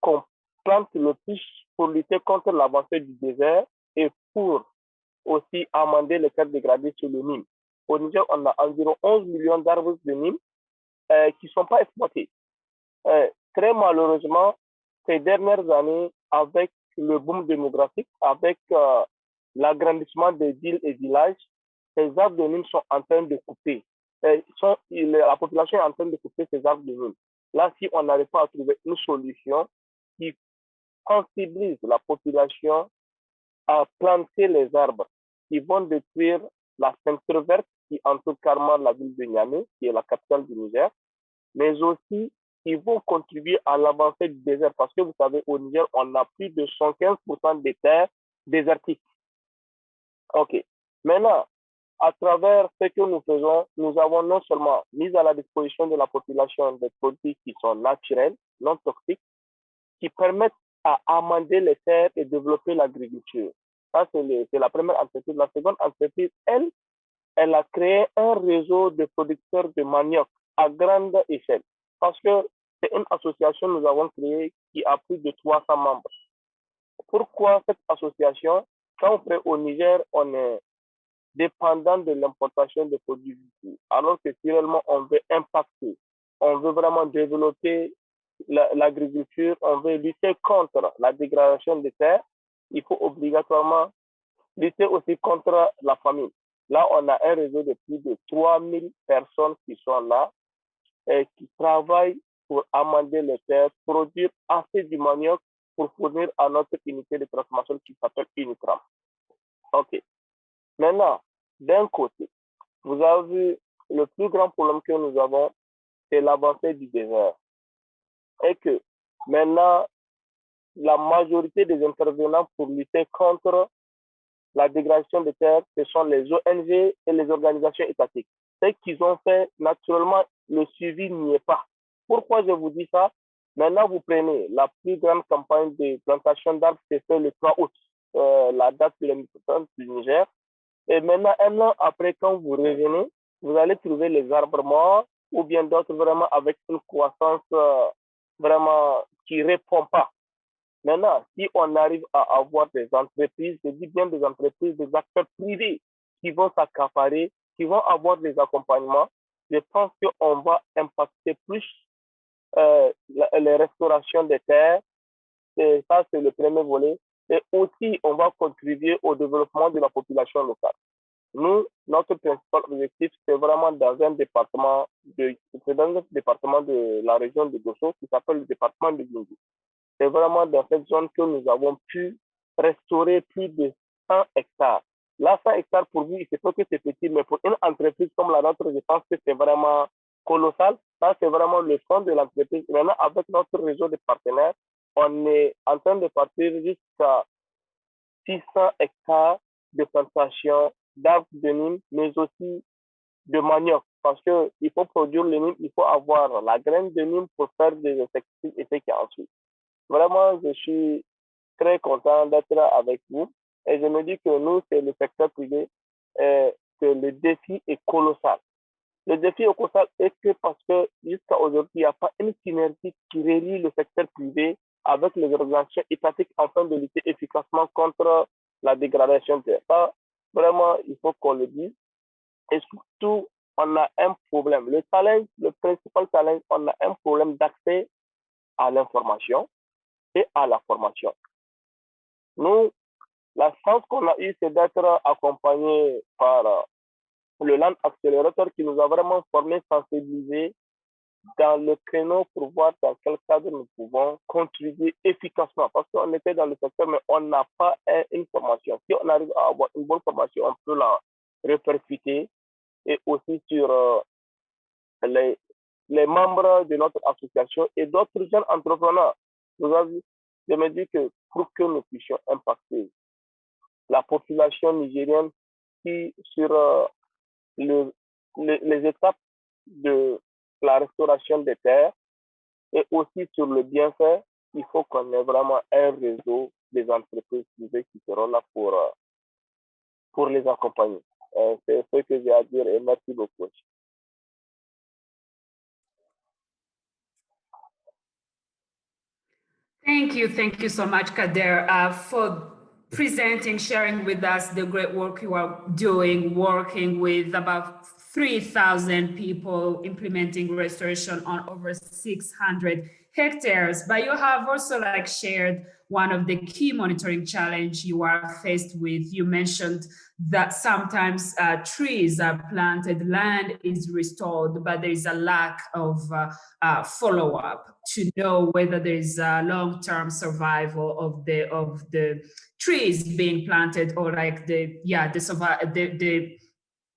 qu'on plante le plus pour lutter contre l'avancée du désert et pour aussi amender les terres dégradées sur le Nîmes. Au Niger, on a environ 11 millions d'arbres de Nîmes qui ne sont pas exploités. Très malheureusement, ces dernières années, avec le boom démographique, avec l'agrandissement des villes et villages, ces arbres de Nîmes sont en train de couper. La population est en train de couper ces arbres de Nîmes. Là, si on n'arrive pas à trouver une solution qui sensibilise la population à planter les arbres qui vont détruire la ceinture verte qui entoure carrément la ville de Niamey, qui est la capitale du Niger, mais aussi qui vont contribuer à l'avancée du désert. Parce que vous savez, au Niger, on a plus de 115% des terres désertiques. OK. Maintenant, à travers ce que nous faisons, nous avons non seulement mis à la disposition de la population des produits qui sont naturels, non toxiques, qui permettent à amender les terres et développer l'agriculture. Ça, c'est la première entreprise. La seconde entreprise, elle a créé un réseau de producteurs de manioc à grande échelle. Parce que c'est une association que nous avons créée qui a plus de 300 membres. Pourquoi cette association? Quand on fait au Niger, on est dépendant de l'importation de produits d'ici. Alors que si réellement on veut impacter, on veut vraiment développer l'agriculture, on veut lutter contre la dégradation des terres, il faut obligatoirement lutter aussi contre la famine. Là, on a un réseau de plus de 3000 personnes qui sont là et qui travaillent pour amender les terres, produire assez du manioc pour fournir à notre unité de transformation qui s'appelle Unitram. OK. Maintenant, d'un côté, vous avez vu le plus grand problème que nous avons, c'est l'avancée du désert. Et que maintenant, la majorité des intervenants pour lutter contre la dégradation des terres, ce sont les ONG et les organisations étatiques. Ce qu'ils ont fait, naturellement, le suivi n'y est pas. Pourquoi je vous dis ça? Maintenant, vous prenez la plus grande campagne de plantation d'arbres, c'est fait le 3 août, la date de l'indépendance du Niger. Et maintenant, un an après, quand vous revenez, vous allez trouver les arbres morts ou bien d'autres vraiment avec une croissance vraiment qui ne répond pas. Maintenant, si on arrive à avoir des entreprises, je dis bien des entreprises, des acteurs privés qui vont s'accaparer, qui vont avoir des accompagnements, je pense qu'on va impacter plus les restaurations des terres. Et ça, c'est le premier volet. Et aussi, on va contribuer au développement de la population locale. Nous, notre principal objectif, c'est vraiment dans un département de la région de Dosso qui s'appelle le département de Gungu. C'est vraiment dans cette zone que nous avons pu restaurer plus de 100 hectares. Là, 100 hectares pour vous, il se peut que c'est petit, mais pour une entreprise comme la nôtre, je pense que c'est vraiment colossal. Ça, c'est vraiment le fond de l'entreprise. Maintenant, avec notre réseau de partenaires, on est en train de partir jusqu'à 600 hectares de plantation d'arbres de Nîmes, mais aussi de manioc. Parce qu'il faut produire le Nîmes, il faut avoir la graine de Nîmes pour faire des insecticides et ce qui ensuite. Vraiment, je suis très content d'être avec vous. Et je me dis que nous, c'est le secteur privé, que le défi est colossal. Le défi est colossal est que parce que jusqu'à aujourd'hui, il n'y a pas une synergie qui relie le secteur privé avec les organisations étatiques afin de lutter efficacement contre la dégradation de terre. Ça, vraiment, il faut qu'on le dise. Et surtout, on a un problème. Le principal challenge, on a un problème d'accès à l'information et à la formation. Nous, la chance qu'on a eue, c'est d'être accompagnés par le Land Accelerator qui nous a vraiment formés, sensibilisés dans le créneau pour voir dans quel cadre nous pouvons contribuer efficacement. Parce qu'on était dans le secteur, mais on n'a pas une formation. Si on arrive à avoir une bonne formation, on peut la répercuter et aussi sur les membres de notre association et d'autres jeunes entrepreneurs. Je me dis que pour que nous puissions impacter la population nigérienne qui, sur les étapes de la restauration des terres et aussi sur le bienfait, il faut qu'on ait vraiment un réseau des entreprises privées qui seront là pour les accompagner. C'est ce que j'ai à dire et merci beaucoup. Thank you so much, Kader, for presenting, sharing with us the great work you are doing, working with about 3,000 people, implementing restoration on over 600 hectares. But you have also shared one of the key monitoring challenge you are faced with. You mentioned that sometimes trees are planted, land is restored, but there is a lack of follow-up to know whether there is a long-term survival of the trees being planted, or the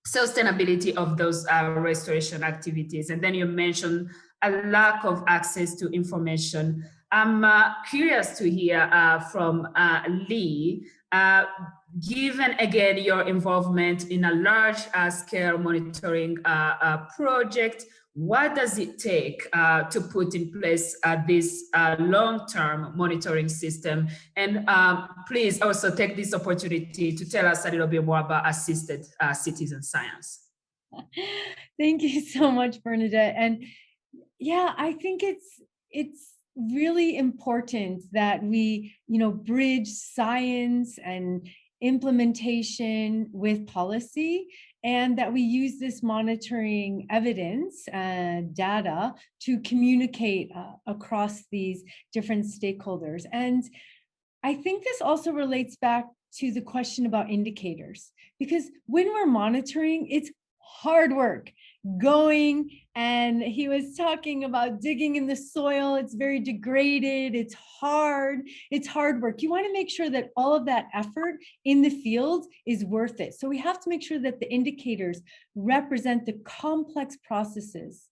sustainability of those restoration activities. And then you mentioned a lack of access to information. I'm curious to hear from Lee, given again your involvement in a large scale monitoring project, what does it take to put in place this long-term monitoring system? And please also take this opportunity to tell us a little bit more about assisted citizen science. Thank you so much, Bernadette. And yeah, I think it's really important that we, bridge science and implementation with policy, and that we use this monitoring evidence data to communicate across these different stakeholders. And I think this also relates back to the question about indicators, because when we're monitoring, it's hard work going, and he was talking about digging in the soil. It's very degraded, it's hard work. You want to make sure that all of that effort in the field is worth it. So we have to make sure that the indicators represent the complex processes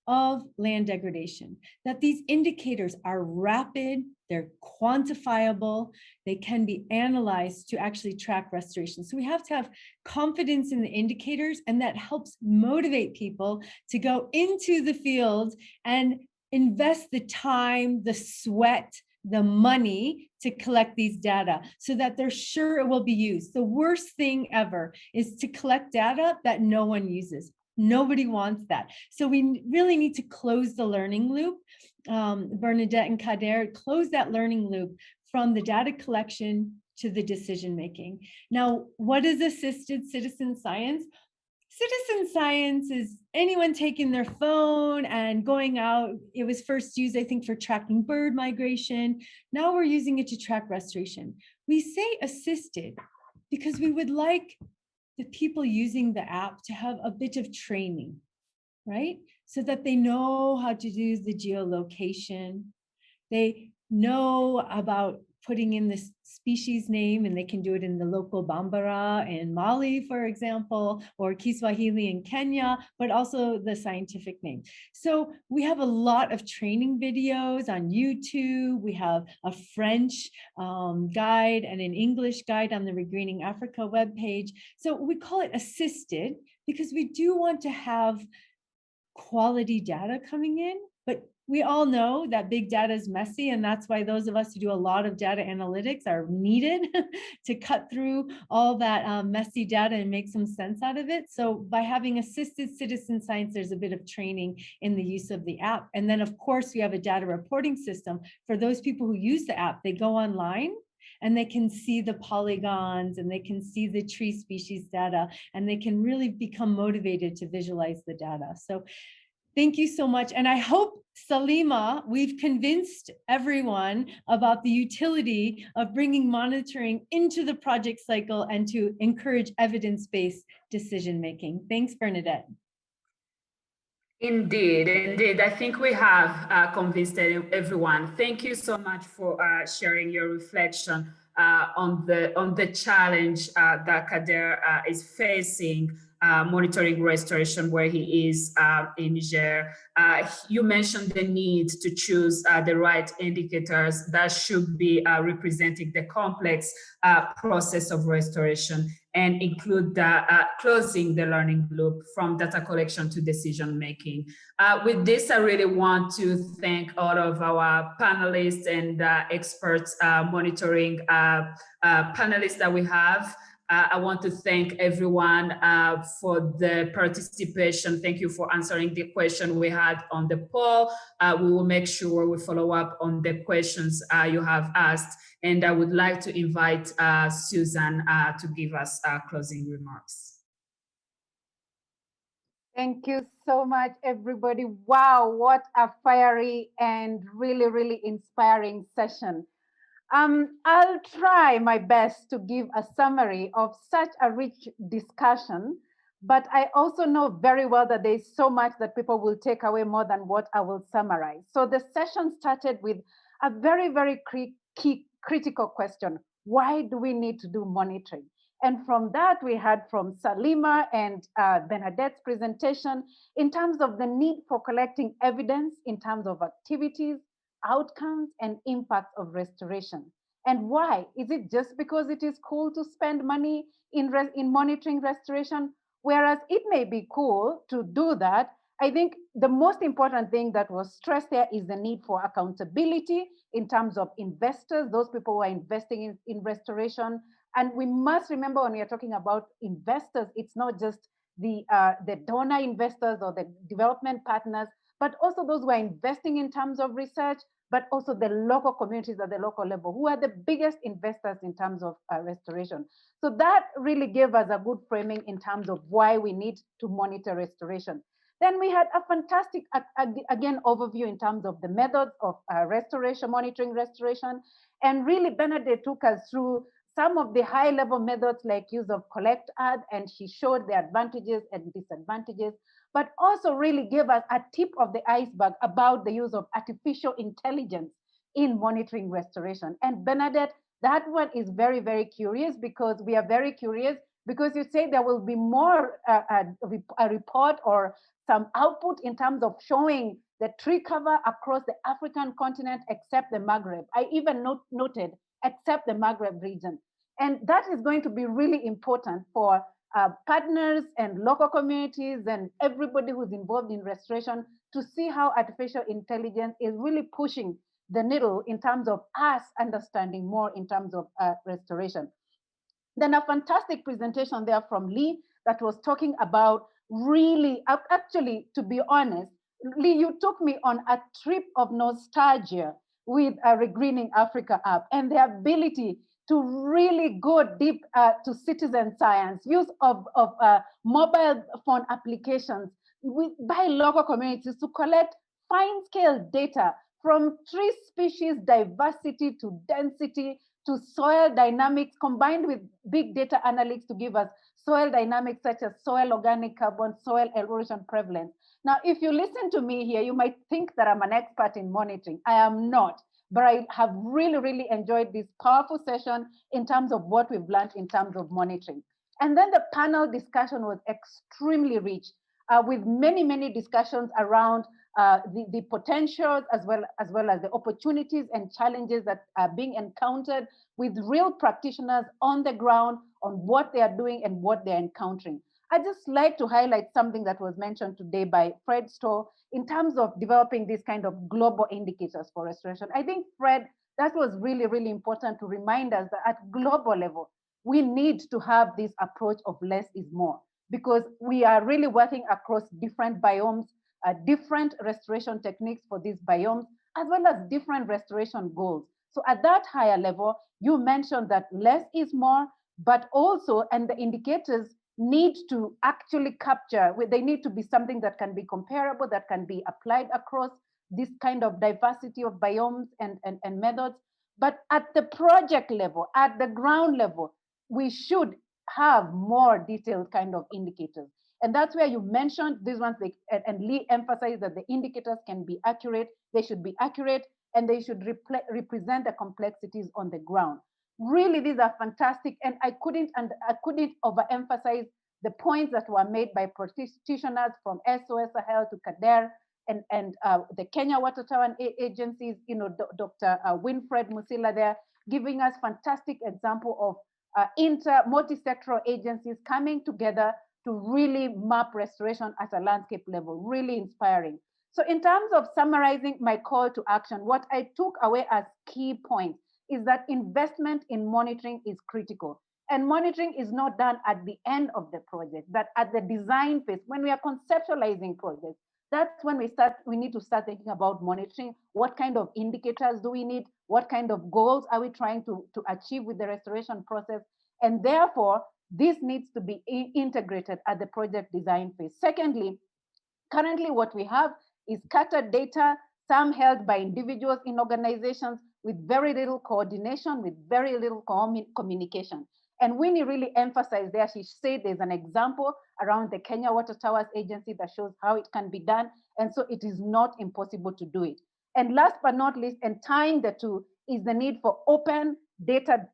of land degradation, that these indicators are rapid, they're quantifiable, they can be analyzed to actually track restoration. So we have to have confidence in the indicators, and that helps motivate people to go into the field and invest the time, the sweat, the money to collect these data so that they're sure it will be used. The worst thing ever is to collect data that no one uses. Nobody wants that. So we really need to close the learning loop. Bernadette and Kader, close that learning loop from the data collection to the decision making. Now, what is assisted citizen science? Citizen science is anyone taking their phone and going out. It was first used, I think, for tracking bird migration. Now we're using it to track restoration. We say assisted because we would like the people using the app to have a bit of training, right? So that they know how to do the geolocation. They know about putting in the species name, and they can do it in the local Bambara in Mali, for example, or Kiswahili in Kenya, but also the scientific name. So we have a lot of training videos on YouTube. We have a French guide and an English guide on the Regreening Africa webpage. So we call it assisted because we do want to have quality data coming in, but we all know that big data is messy, and that's why those of us who do a lot of data analytics are needed to cut through all that messy data and make some sense out of it. So by having assisted citizen science, there's a bit of training in the use of the app. And then of course we have a data reporting system for those people who use the app. They go online and they can see the polygons and they can see the tree species data, and they can really become motivated to visualize the data. So thank you so much. And I hope, Salima, we've convinced everyone about the utility of bringing monitoring into the project cycle and to encourage evidence-based decision-making. Thanks, Bernadette. Indeed, indeed. I think we have convinced everyone. Thank you so much for sharing your reflection on the challenge that Kader is facing, monitoring restoration where he is in Niger. You mentioned the need to choose the right indicators that should be representing the complex process of restoration and include closing the learning loop from data collection to decision making. With this, I really want to thank all of our panelists and experts monitoring panelists that we have. I want to thank everyone for the participation. Thank you for answering the question we had on the poll. We will make sure we follow up on the questions you have asked. And I would like to invite Susan to give us closing remarks. Thank you so much, everybody. Wow, what a fiery and really, really inspiring session. I'll try my best to give a summary of such a rich discussion, but I also know very well that there's so much that people will take away more than what I will summarize. So the session started with a very, very key critical question. Why do we need to do monitoring? And from that, we had from Salima and Bernadette's presentation in terms of the need for collecting evidence in terms of activities, outcomes, and impacts of restoration. And why? Is it just because it is cool to spend money in monitoring restoration? Whereas it may be cool to do that, I think the most important thing that was stressed there is the need for accountability in terms of investors, those people who are investing in restoration. And we must remember when we are talking about investors, it's not just the donor investors or the development partners, but also those who are investing in terms of research, but also the local communities at the local level, who are the biggest investors in terms of restoration. So that really gave us a good framing in terms of why we need to monitor restoration. Then we had a fantastic, again, overview in terms of the methods of restoration, monitoring restoration. And really, Bernadette took us through some of the high-level methods like use of CollectEarth, and she showed the advantages and disadvantages, but also really gave us a tip of the iceberg about the use of artificial intelligence in monitoring restoration. And Bernadette, that one is very, very curious because we are very curious because you say there will be more a report or some output in terms of showing the tree cover across the African continent except the Maghreb. I even noted except the Maghreb region. And that is going to be really important for partners and local communities and everybody who's involved in restoration to see how artificial intelligence is really pushing the needle in terms of us understanding more in terms of restoration. Then a fantastic presentation there from Lee that was talking about really, actually, to be honest, Lee, you took me on a trip of nostalgia with Regreening Africa app and the ability to really go deep to citizen science, use of mobile phone applications by local communities to collect fine-scale data from tree species diversity to density to soil dynamics combined with big data analytics to give us soil dynamics such as soil organic carbon, soil erosion prevalence. Now, if you listen to me here, you might think that I'm an expert in monitoring. I am not, but I have really, really enjoyed this powerful session in terms of what we've learned in terms of monitoring. And then the panel discussion was extremely rich with many, many discussions around the potentials as well as the opportunities and challenges that are being encountered with real practitioners on the ground on what they are doing and what they're encountering. I'd just like to highlight something that was mentioned today by Fred Stoll in terms of developing these kind of global indicators for restoration. I think, Fred, that was really, really important to remind us that at global level, we need to have this approach of less is more, because we are really working across different biomes, different restoration techniques for these biomes, as well as different restoration goals. So at that higher level, you mentioned that less is more, but also, and the indicators need to actually capture, they need to be something that can be comparable, that can be applied across this kind of diversity of biomes and methods. But at the project level, at the ground level, we should have more detailed kind of indicators. And that's where you mentioned these ones, and Lee emphasized that the indicators can be accurate, they should be accurate, and they should represent the complexities on the ground. Really, these are fantastic, and I couldn't overemphasize the points that were made by practitioners from SOS Sahel to Kader and the Kenya Water Tower agencies, Dr. Winfred Musilla there, giving us fantastic example of multi-sectoral agencies coming together to really map restoration at a landscape level, really inspiring. So in terms of summarizing my call to action, what I took away as key points is that investment in monitoring is critical. And monitoring is not done at the end of the project, but at the design phase, when we are conceptualizing projects. That's when we need to start thinking about monitoring. What kind of indicators do we need? What kind of goals are we trying to achieve with the restoration process? And therefore, this needs to be integrated at the project design phase. Secondly, currently what we have is scattered data, some held by individuals in organizations with very little coordination, with very little communication. And Winnie really emphasized there, she said there's an example around the Kenya Water Towers Agency that shows how it can be done. And so it is not impossible to do it. And last but not least, and tying the two, is the need for open data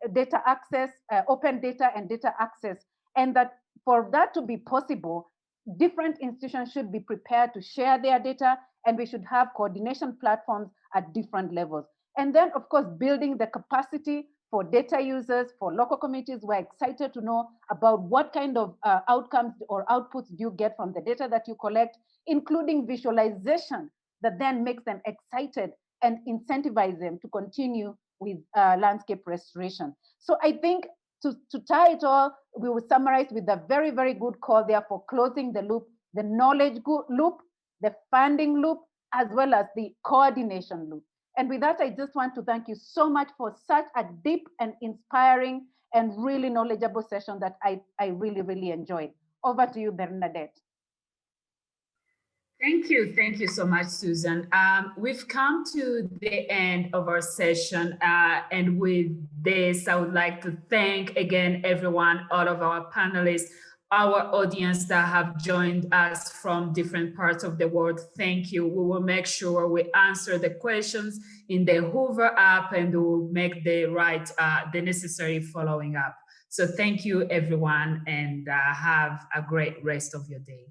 access, open data and data access. And that for that to be possible, different institutions should be prepared to share their data, and we should have coordination platforms at different levels. And then, of course, building the capacity for data users, for local communities. We're excited to know about what kind of outcomes or outputs do you get from the data that you collect, including visualization that then makes them excited and incentivize them to continue with landscape restoration. So I think to tie it all, we will summarize with a very, very good call there for closing the loop, the knowledge loop, the funding loop, as well as the coordination loop. And with that, I just want to thank you so much for such a deep and inspiring and really knowledgeable session that I really, really enjoyed. Over to you, Bernadette. Thank you so much, Susan. We've come to the end of our session, and with this, I would like to thank again everyone, all of our panelists, our audience that have joined us from different parts of the world. Thank you. We will make sure we answer the questions in the Hoover app, and we will make the necessary following up. So thank you, everyone, and have a great rest of your day.